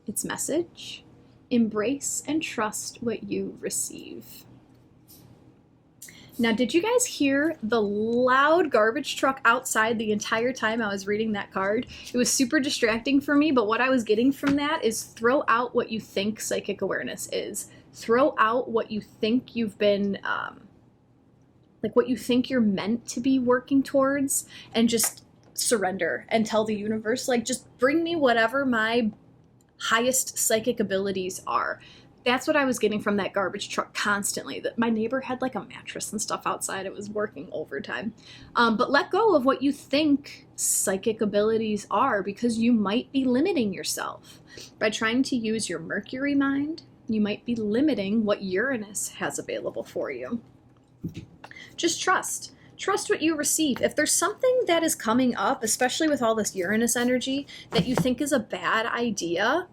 Its message: embrace and trust what you receive. Now, did you guys hear the loud garbage truck outside the entire time I was reading that card? It was super distracting for me, but what I was getting from that is throw out what you think psychic awareness is. Throw out what you think you've been, what you think you're meant to be working towards, and just surrender and tell the universe, just bring me whatever my highest psychic abilities are. That's what I was getting from that garbage truck constantly. That my neighbor had a mattress and stuff outside. It was working overtime. But let go of what you think psychic abilities are, because you might be limiting yourself. By trying to use your Mercury mind, you might be limiting what Uranus has available for you. Just trust. Trust what you receive. If there's something that is coming up, especially with all this Uranus energy, that you think is a bad idea,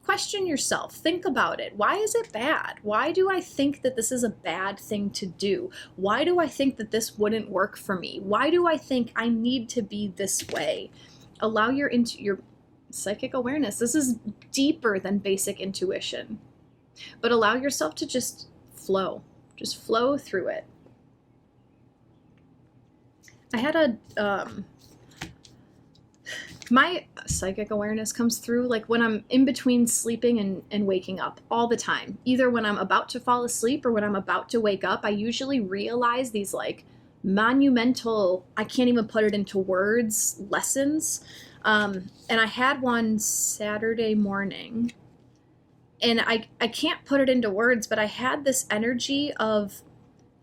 question yourself. Think about it. Why is it bad? Why do I think that this is a bad thing to do? Why do I think that this wouldn't work for me? Why do I think I need to be this way? Allow your psychic awareness. This is deeper than basic intuition. But allow yourself to just flow. Just flow through it. I had my psychic awareness comes through when I'm in between sleeping and waking up all the time. Either when I'm about to fall asleep or when I'm about to wake up, I usually realize these monumental, I can't even put it into words, lessons. And I had one Saturday morning, and I can't put it into words, but I had this energy of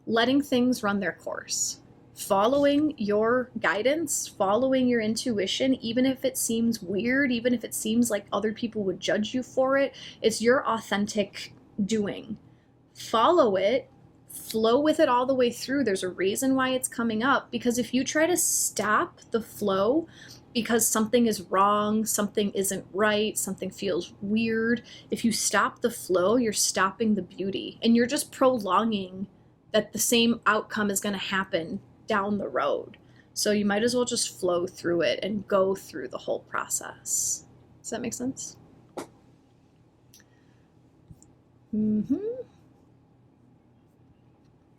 letting things run their course. Following your guidance, following your intuition, even if it seems weird, even if it seems like other people would judge you for it, it's your authentic doing. Follow it, flow with it all the way through. There's a reason why it's coming up, because if you try to stop the flow because something is wrong, something isn't right, something feels weird, if you stop the flow, you're stopping the beauty, and you're just prolonging that the same outcome is going to happen down the road. So you might as well just flow through it and go through the whole process. Does that make sense?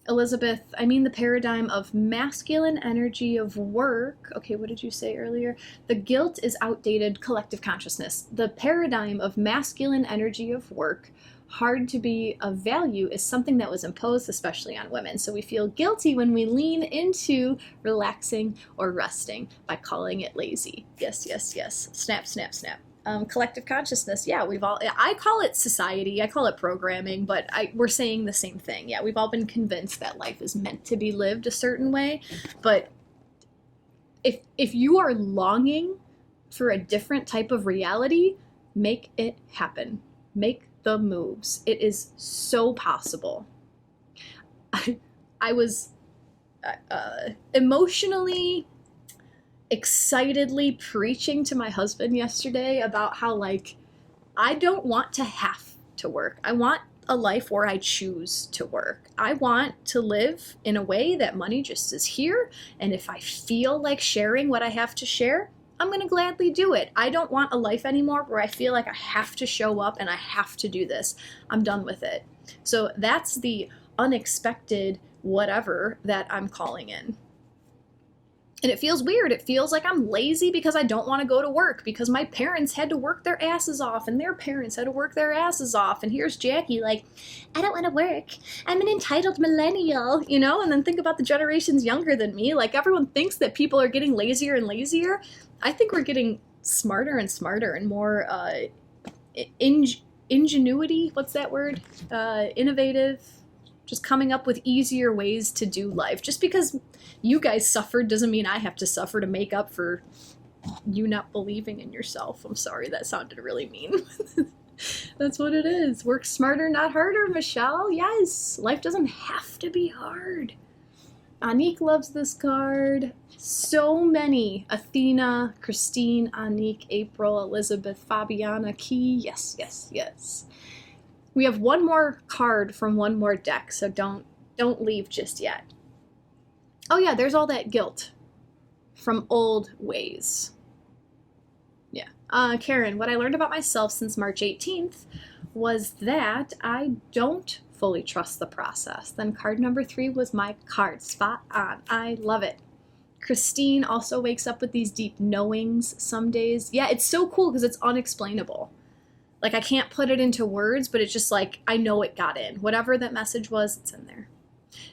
Elizabeth, I mean the paradigm of masculine energy of work. Okay, what did you say earlier? The guilt is outdated collective consciousness. The paradigm of masculine energy of work, hard to be of value, is something that was imposed especially on women. So we feel guilty when we lean into relaxing or resting by calling it lazy. Yes, yes, yes. Snap, snap, snap. Collective consciousness, yeah, I call it society, I call it programming, but we're saying the same thing. Yeah, we've all been convinced that life is meant to be lived a certain way, but if you are longing for a different type of reality, make it happen. Make the moves. It is so possible. I was emotionally, excitedly preaching to my husband yesterday about how I don't want to have to work. I want a life where I choose to work. I want to live in a way that money just is here, and if I feel like sharing what I have to share, I'm going to gladly do it. I don't want a life anymore where I feel like I have to show up and I have to do this. I'm done with it. So that's the unexpected whatever that I'm calling in. And it feels weird. It feels like I'm lazy because I don't want to go to work because my parents had to work their asses off and their parents had to work their asses off. And here's Jacqui like, I don't want to work. I'm an entitled millennial, you know? And then think about the generations younger than me. Like everyone thinks that people are getting lazier and lazier. I think we're getting smarter and smarter and more ingenuity. What's that word? Innovative. Just coming up with easier ways to do life. Just because you guys suffered doesn't mean I have to suffer to make up for you not believing in yourself. I'm sorry, that sounded really mean. That's what it is. Work smarter, not harder, Michelle. Yes, life doesn't have to be hard. Anique loves this card. So many. Athena, Christine, Anique, April, Elizabeth, Fabiana, Key. Yes, yes, yes. We have one more card from one more deck, so don't leave just yet. Oh yeah, there's all that guilt from old ways. Yeah. Karen, what I learned about myself since March 18th was that I don't fully trust the process. Then card number 3 was my card. Spot on. I love it. Christine also wakes up with these deep knowings some days. Yeah, it's so cool because it's unexplainable. Like, I can't put it into words, but it's just like, I know it got in. Whatever that message was, it's in there.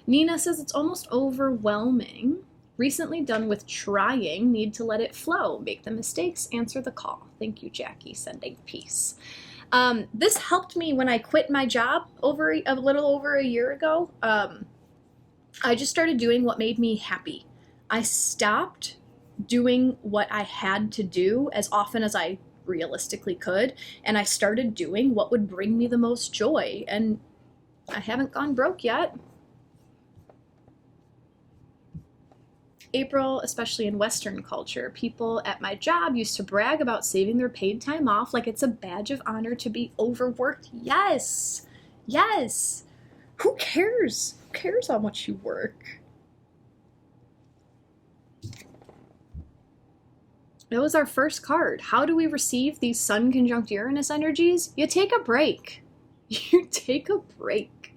Nina says it's almost overwhelming. Recently done with trying, need to let it flow. Make the mistakes, answer the call. Thank you, Jacqui. Sending peace. This helped me when I quit my job a little over a year ago. I just started doing what made me happy. I stopped doing what I had to do as often as I realistically could, and I started doing what would bring me the most joy, and I haven't gone broke yet. April, especially in Western culture, people at my job used to brag about saving their paid time off like it's a badge of honor to be overworked. Yes, yes. Who cares? Who cares how much you work? That was our first card. How do we receive these Sun conjunct Uranus energies? You take a break. You take a break.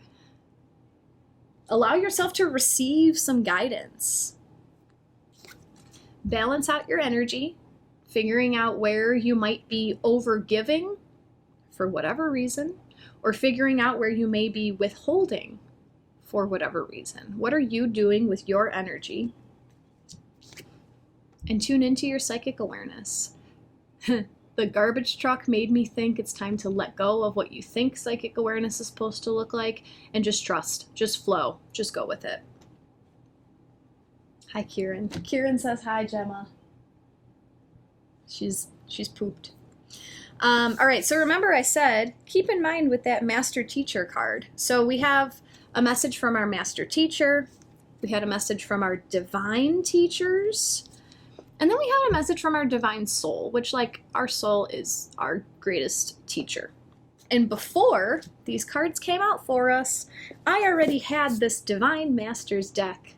Allow yourself to receive some guidance. Balance out your energy, figuring out where you might be overgiving for whatever reason, or figuring out where you may be withholding for whatever reason. What are you doing with your energy? And tune into your psychic awareness. The garbage truck made me think it's time to let go of what you think psychic awareness is supposed to look like and just trust, just flow, just go with it. Hi, Kieran. Kieran says hi, Gemma. She's pooped. All right, so remember I said, keep in mind with that master teacher card. So we have a message from our master teacher. We had a message from our divine teachers. And then we had a message from our divine soul, which, like, our soul is our greatest teacher. And before these cards came out for us, I already had this Divine Masters deck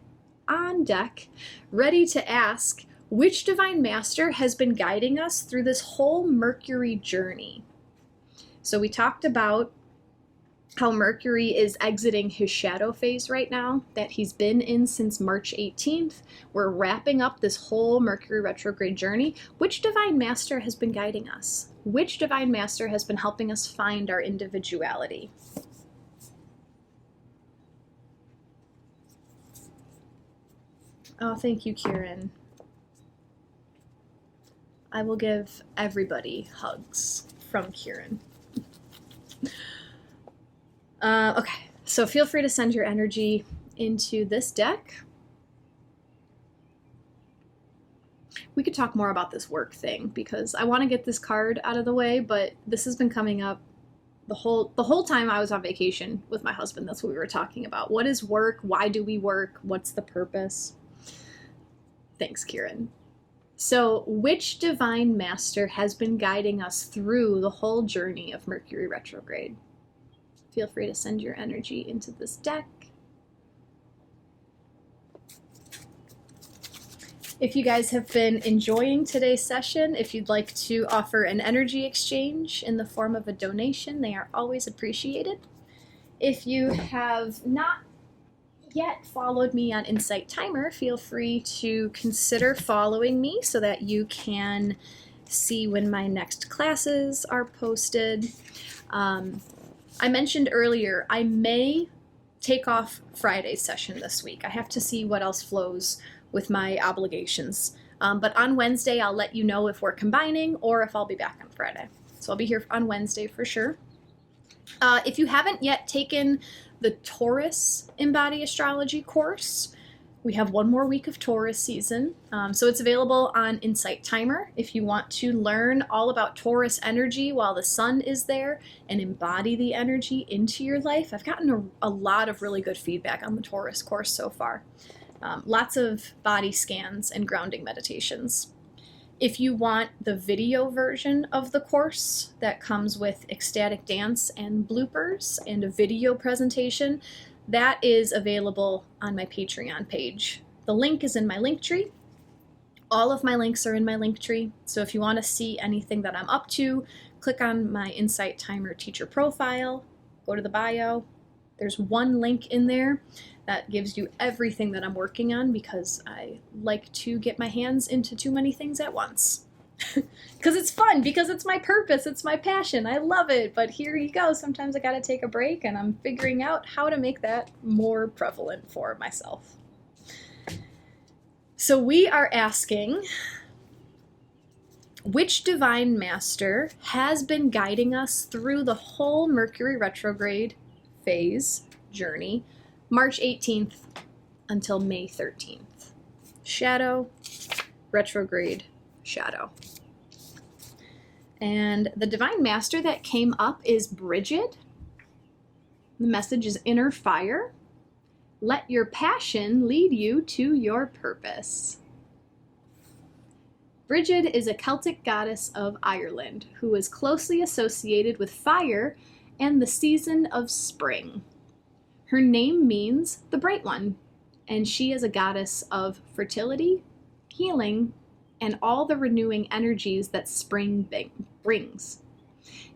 on deck, ready to ask which Divine Master has been guiding us through this whole Mercury journey. So we talked about how Mercury is exiting his shadow phase right now, that he's been in since March 18th. We're wrapping up this whole Mercury retrograde journey. Which Divine Master has been guiding us? Which Divine Master has been helping us find our individuality? Oh, thank you, Kieran. I will give everybody hugs from Kieran. Okay, so feel free to send your energy into this deck. We could talk more about this work thing because I want to get this card out of the way, but this has been coming up the whole time I was on vacation with my husband. That's what we were talking about. What is work? Why do we work? What's the purpose? Thanks, Kieran. So, which Divine Master has been guiding us through the whole journey of Mercury retrograde? Feel free to send your energy into this deck. If you guys have been enjoying today's session, if you'd like to offer an energy exchange in the form of a donation, they are always appreciated. If you have not yet followed me on Insight Timer, feel free to consider following me so that you can see when my next classes are posted. I mentioned earlier, I may take off Friday's session this week. I have to see what else flows with my obligations. But on Wednesday, I'll let you know if we're combining or if I'll be back on Friday. So I'll be here on Wednesday for sure. If you haven't yet taken the Taurus Embody Astrology course, we have one more week of Taurus season. So it's available on Insight Timer if you want to learn all about Taurus energy while the sun is there and embody the energy into your life. I've gotten a lot of really good feedback on the Taurus course so far. Lots of body scans and grounding meditations. If you want the video version of the course that comes with ecstatic dance and bloopers and a video presentation, that is available on my Patreon page. The link is in my link tree. All of my links are in my link tree. So if you want to see anything that I'm up to, click on my Insight Timer teacher profile, go to the bio. There's one link in there that gives you everything that I'm working on because I like to get my hands into too many things at once. Because it's fun, because it's my purpose, it's my passion, I love it, but here you go, sometimes I gotta take a break and I'm figuring out how to make that more prevalent for myself. So we are asking, which divine master has been guiding us through the whole Mercury retrograde phase journey, March 18th until May 13th? Shadow, retrograde, shadow. And the divine master that came up is Bridget. The message is inner fire. Let your passion lead you to your purpose. Bridget is a Celtic goddess of Ireland who is closely associated with fire and the season of spring. Her name means the bright one, and she is a goddess of fertility, healing, and all the renewing energies that spring brings.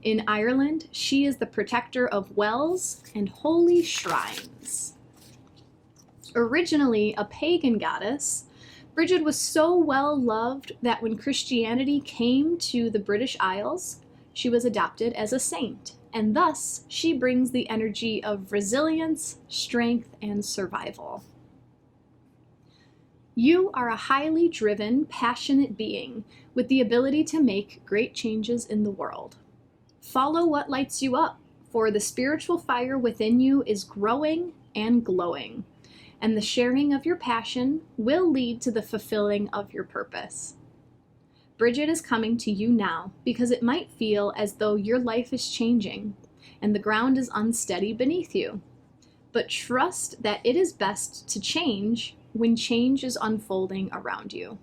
In Ireland, she is the protector of wells and holy shrines. Originally a pagan goddess, Bridget was so well loved that when Christianity came to the British Isles, she was adopted as a saint, and thus she brings the energy of resilience, strength, and survival. You are a highly driven, passionate being with the ability to make great changes in the world. Follow what lights you up, for the spiritual fire within you is growing and glowing, and the sharing of your passion will lead to the fulfilling of your purpose. Bridget is coming to you now because it might feel as though your life is changing and the ground is unsteady beneath you. But trust that it is best to change when change is unfolding around you.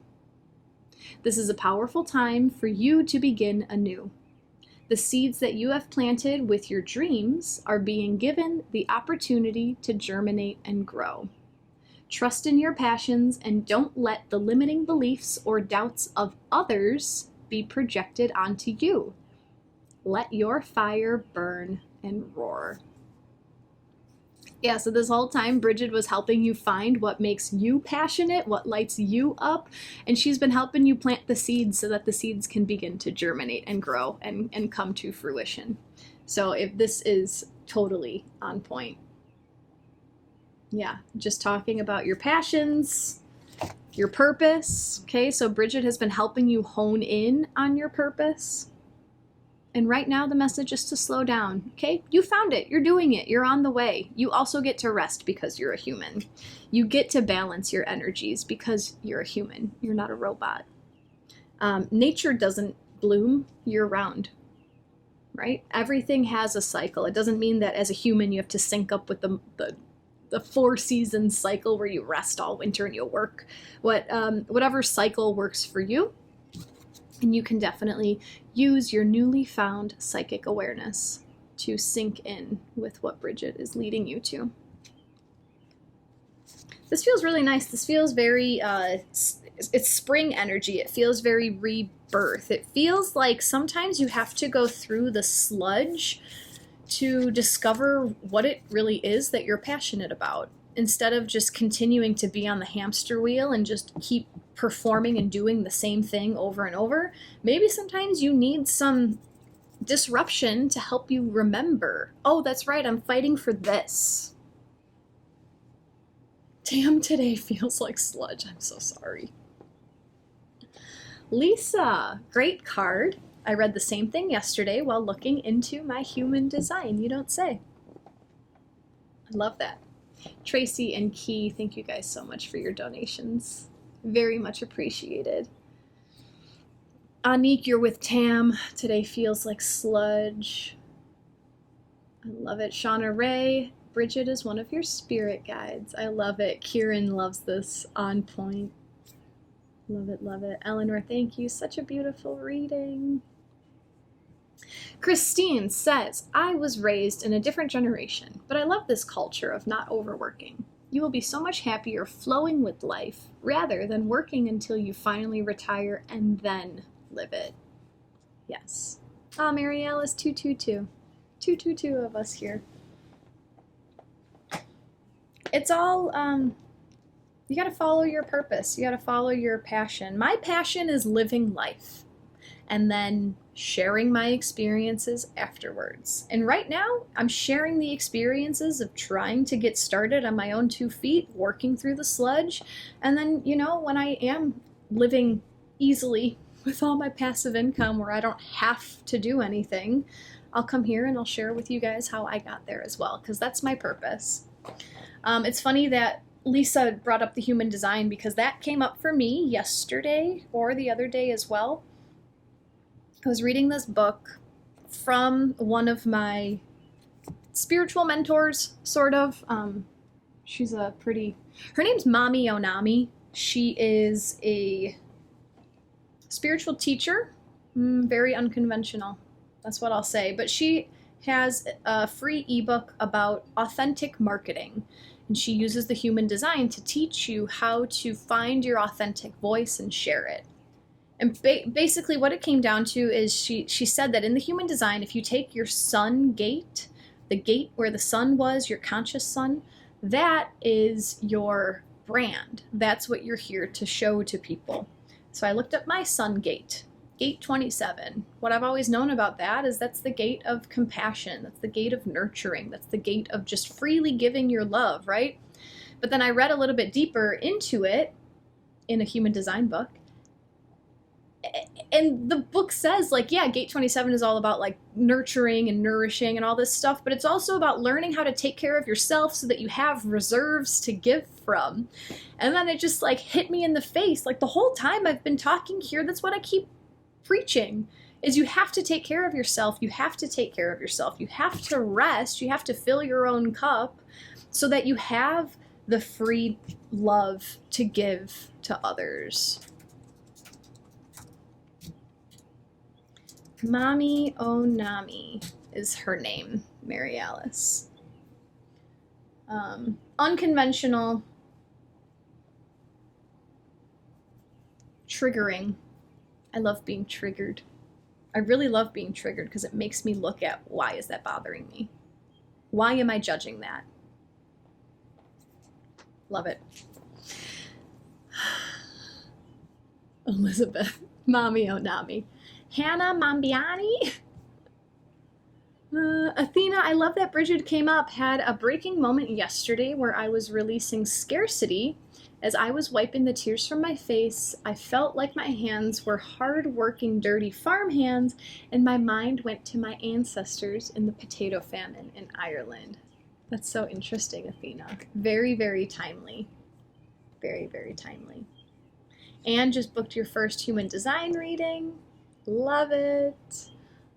This is a powerful time for you to begin anew. The seeds that you have planted with your dreams are being given the opportunity to germinate and grow. Trust in your passions and don't let the limiting beliefs or doubts of others be projected onto you. Let your fire burn and roar. Yeah, so this whole time, Bridget was helping you find what makes you passionate, what lights you up, and she's been helping you plant the seeds so that the seeds can begin to germinate and grow and come to fruition. So if this is totally on point. Yeah, just talking about your passions, your purpose. Okay, so Bridget has been helping you hone in on your purpose. And right now the message is to slow down, okay? You found it, you're doing it, you're on the way. You also get to rest because you're a human. You get to balance your energies because you're a human, you're not a robot. Nature doesn't bloom year-round, right? Everything has a cycle. It doesn't mean that as a human you have to sync up with the 4-season cycle where you rest all winter and you work. Whatever cycle works for you. And you can definitely use your newly found psychic awareness to sync in with what Bridget is leading you to. This feels really nice. This feels very, it's spring energy. It feels very rebirth. It feels like sometimes you have to go through the sludge to discover what it really is that you're passionate about. instead of just continuing to be on the hamster wheel and just keep performing and doing the same thing over and over, maybe sometimes you need some disruption to help you remember, oh, that's right, I'm fighting for this. Damn, today feels like sludge. I'm so sorry. Lisa, great card. I read the same thing yesterday while looking into my human design. You don't say. I love that. Tracy and Key, thank you guys so much for your donations. Very much appreciated. Anique, you're with Tam. Today feels like sludge. I love it. Shauna Ray, Bridget is one of your spirit guides. I love it. Kieran loves this. On point. Love it, love it. Eleanor, thank you. Such a beautiful reading. Christine says, I was raised in a different generation, but I love this culture of not overworking. You will be so much happier flowing with life rather than working until you finally retire and then live it. Yes. Ah, Mary Alice 222. 222 of us here. It's all, you got to follow your purpose. You got to follow your passion. My passion is living life and then sharing my experiences afterwards. And right now, I'm sharing the experiences of trying to get started on my own 2 feet, working through the sludge. And then, you know, when I am living easily with all my passive income where I don't have to do anything, I'll come here and I'll share with you guys how I got there as well, because that's my purpose. It's funny that Lisa brought up the human design because that came up for me yesterday or the other day as well. I was reading this book from one of my spiritual mentors, sort of. She's a pretty, her name's Mami Onami. She is a spiritual teacher, very unconventional. That's what I'll say. But she has a free ebook about authentic marketing. And she uses the human design to teach you how to find your authentic voice and share it. And basically what it came down to is she said that in the human design, if you take your sun gate, the gate where the sun was, your conscious sun, that is your brand. That's what you're here to show to people. So I looked up my sun gate, gate 27. What I've always known about that is that's the gate of compassion. That's the gate of nurturing. That's the gate of just freely giving your love, right? But then I read a little bit deeper into it in a human design book. And the book says, like, yeah, gate 27 is all about like nurturing and nourishing and all this stuff, but it's also about learning how to take care of yourself so that you have reserves to give from. And then it just like hit me in the face. Like the whole time I've been talking here, that's what I keep preaching, is you have to take care of yourself. You have to take care of yourself. You have to rest. You have to fill your own cup so that you have the free love to give to others. Mami Onami is her name, Mary Alice. Unconventional, triggering. I love being triggered. I really love being triggered because it makes me look at why is that bothering me? Why am I judging that? Love it. Elizabeth, Mami Onami. Hannah Mambiani. Athena, I love that Bridget came up. Had a breaking moment yesterday where I was releasing scarcity. As I was wiping the tears from my face, I felt like my hands were hard-working, dirty farm hands, and my mind went to my ancestors in the potato famine in Ireland. That's so interesting, Athena. Very, very timely. Very, very timely. Anne just booked your first human design reading. Love it.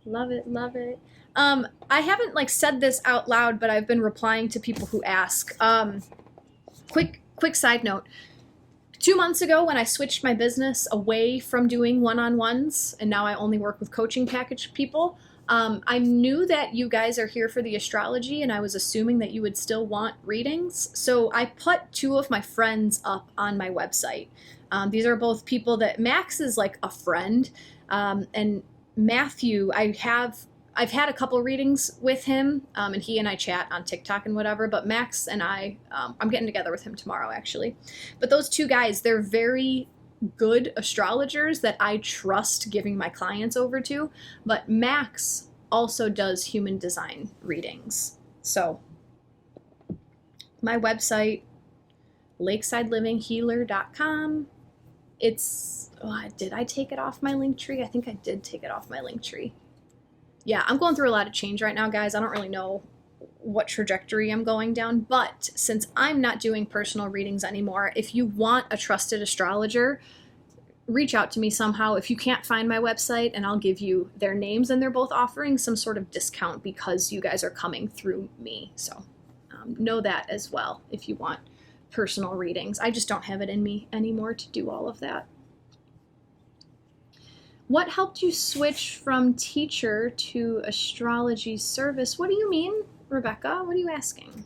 Love it, love it. I haven't like said this out loud, but I've been replying to people who ask. Quick side note. 2 months ago when I switched my business away from doing one-on-ones, and now I only work with coaching package people, I knew that you guys are here for the astrology, and I was assuming that you would still want readings. So I put 2 of my friends up on my website. These are both people that Max is like a friend. And Matthew, I I've had a couple readings with him, and he and I chat on TikTok and whatever, but Max and I'm getting together with him tomorrow actually. But those two guys, they're very good astrologers that I trust giving my clients over to. But Max also does human design readings. So my website, lakesidelivinghhealer.com. It's, did I take it off my link tree? I think I did take it off my link tree. Yeah, I'm going through a lot of change right now, guys. I don't really know what trajectory I'm going down, but since I'm not doing personal readings anymore, if you want a trusted astrologer, reach out to me somehow. If you can't find my website, and I'll give you their names, and they're both offering some sort of discount because you guys are coming through me. So know that as well if you want personal readings. I just don't have it in me anymore to do all of that. What helped you switch from teacher to astrology service? What do you mean, Rebecca? What are you asking?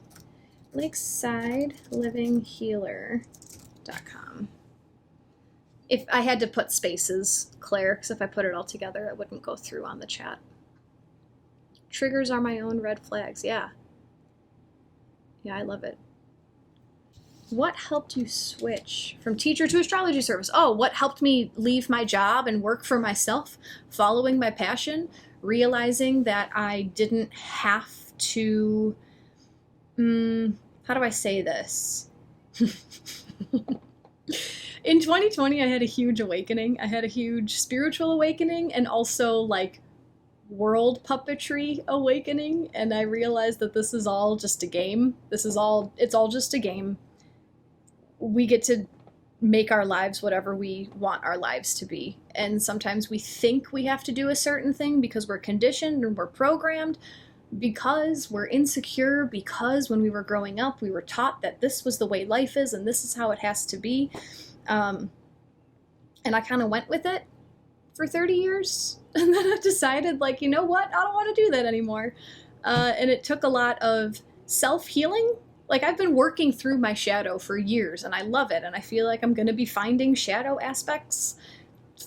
LakesideLivingHealer.com. If I had to put spaces, Claire, because if I put it all together, it wouldn't go through on the chat. Triggers are my own red flags. Yeah. Yeah, I love it. What helped you switch from teacher to astrology service? Oh, what helped me leave my job and work for myself, following my passion, realizing that I didn't have to, how do I say this? In 2020, I had a huge awakening. I had a huge spiritual awakening and also like world puppetry awakening. And I realized that this is all just a game. It's all just a game. We get to make our lives whatever we want our lives to be. And sometimes we think we have to do a certain thing because we're conditioned and we're programmed, because we're insecure, because when we were growing up, we were taught that this was the way life is and this is how it has to be. And I kind of went with it for 30 years. And then I decided, like, you know what? I don't want to do that anymore. And it took a lot of self-healing. Like, I've been working through my shadow for years, and I love it. And I feel like I'm going to be finding shadow aspects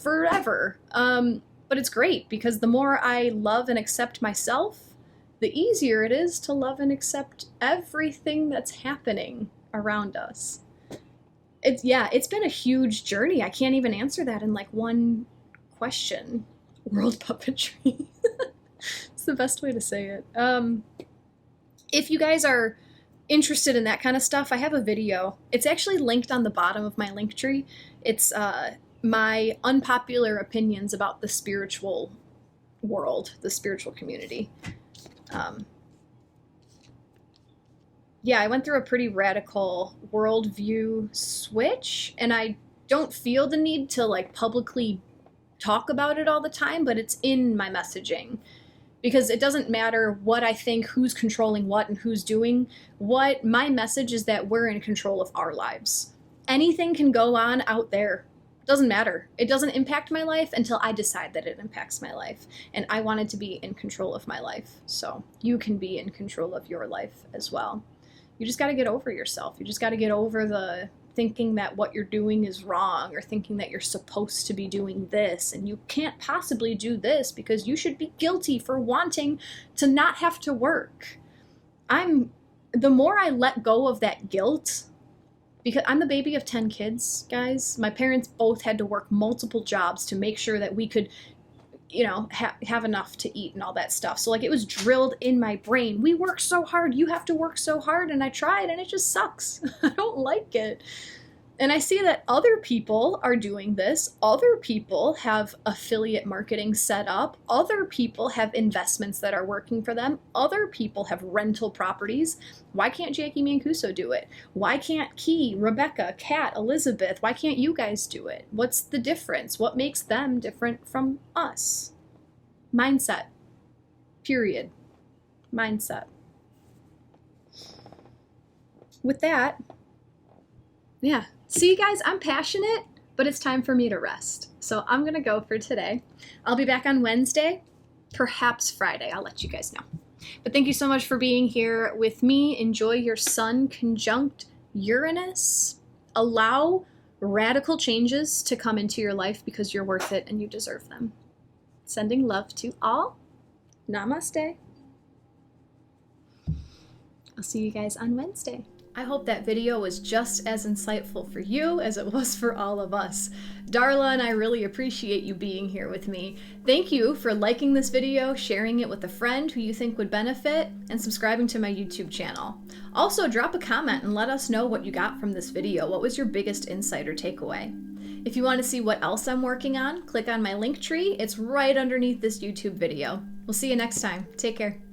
forever. But it's great because the more I love and accept myself, the easier it is to love and accept everything that's happening around us. It's been a huge journey. I can't even answer that in like one question. World puppetry. It's the best way to say it. If you guys are interested in that kind of stuff, I have a video. It's actually linked on the bottom of my link tree. It's my unpopular opinions about the spiritual world, the spiritual community. Yeah, I went through a pretty radical worldview switch, and I don't feel the need to like publicly talk about it all the time, but it's in my messaging. Because it doesn't matter what I think, who's controlling what and who's doing what. My message is that we're in control of our lives. Anything can go on out there. Doesn't matter. It doesn't impact my life until I decide that it impacts my life. And I wanted to be in control of my life. So you can be in control of your life as well. You just got to get over yourself. You just got to get over the thinking that what you're doing is wrong, or thinking that you're supposed to be doing this and you can't possibly do this because you should be guilty for wanting to not have to work. The more I let go of that guilt, because I'm the baby of 10 kids, guys. My parents both had to work multiple jobs to make sure that we could, have enough to eat and all that stuff. So like it was drilled in my brain. We work so hard. You have to work so hard. And I tried and it just sucks. I don't like it. And I see that other people are doing this. Other people have affiliate marketing set up. Other people have investments that are working for them. Other people have rental properties. Why can't Jacqui Mancuso do it? Why can't Key, Rebecca, Kat, Elizabeth? Why can't you guys do it? What's the difference? What makes them different from us? Mindset. Period. Mindset. With that, yeah. See, guys, I'm passionate, but it's time for me to rest. So I'm going to go for today. I'll be back on Wednesday, perhaps Friday. I'll let you guys know. But thank you so much for being here with me. Enjoy your Sun conjunct Uranus. Allow radical changes to come into your life because you're worth it and you deserve them. Sending love to all. Namaste. I'll see you guys on Wednesday. I hope that video was just as insightful for you as it was for all of us. Darla and I really appreciate you being here with me. Thank you for liking this video, sharing it with a friend who you think would benefit, and subscribing to my YouTube channel. Also, drop a comment and let us know what you got from this video. What was your biggest insight or takeaway? If you want to see what else I'm working on, click on my link tree. It's right underneath this YouTube video. We'll see you next time. Take care.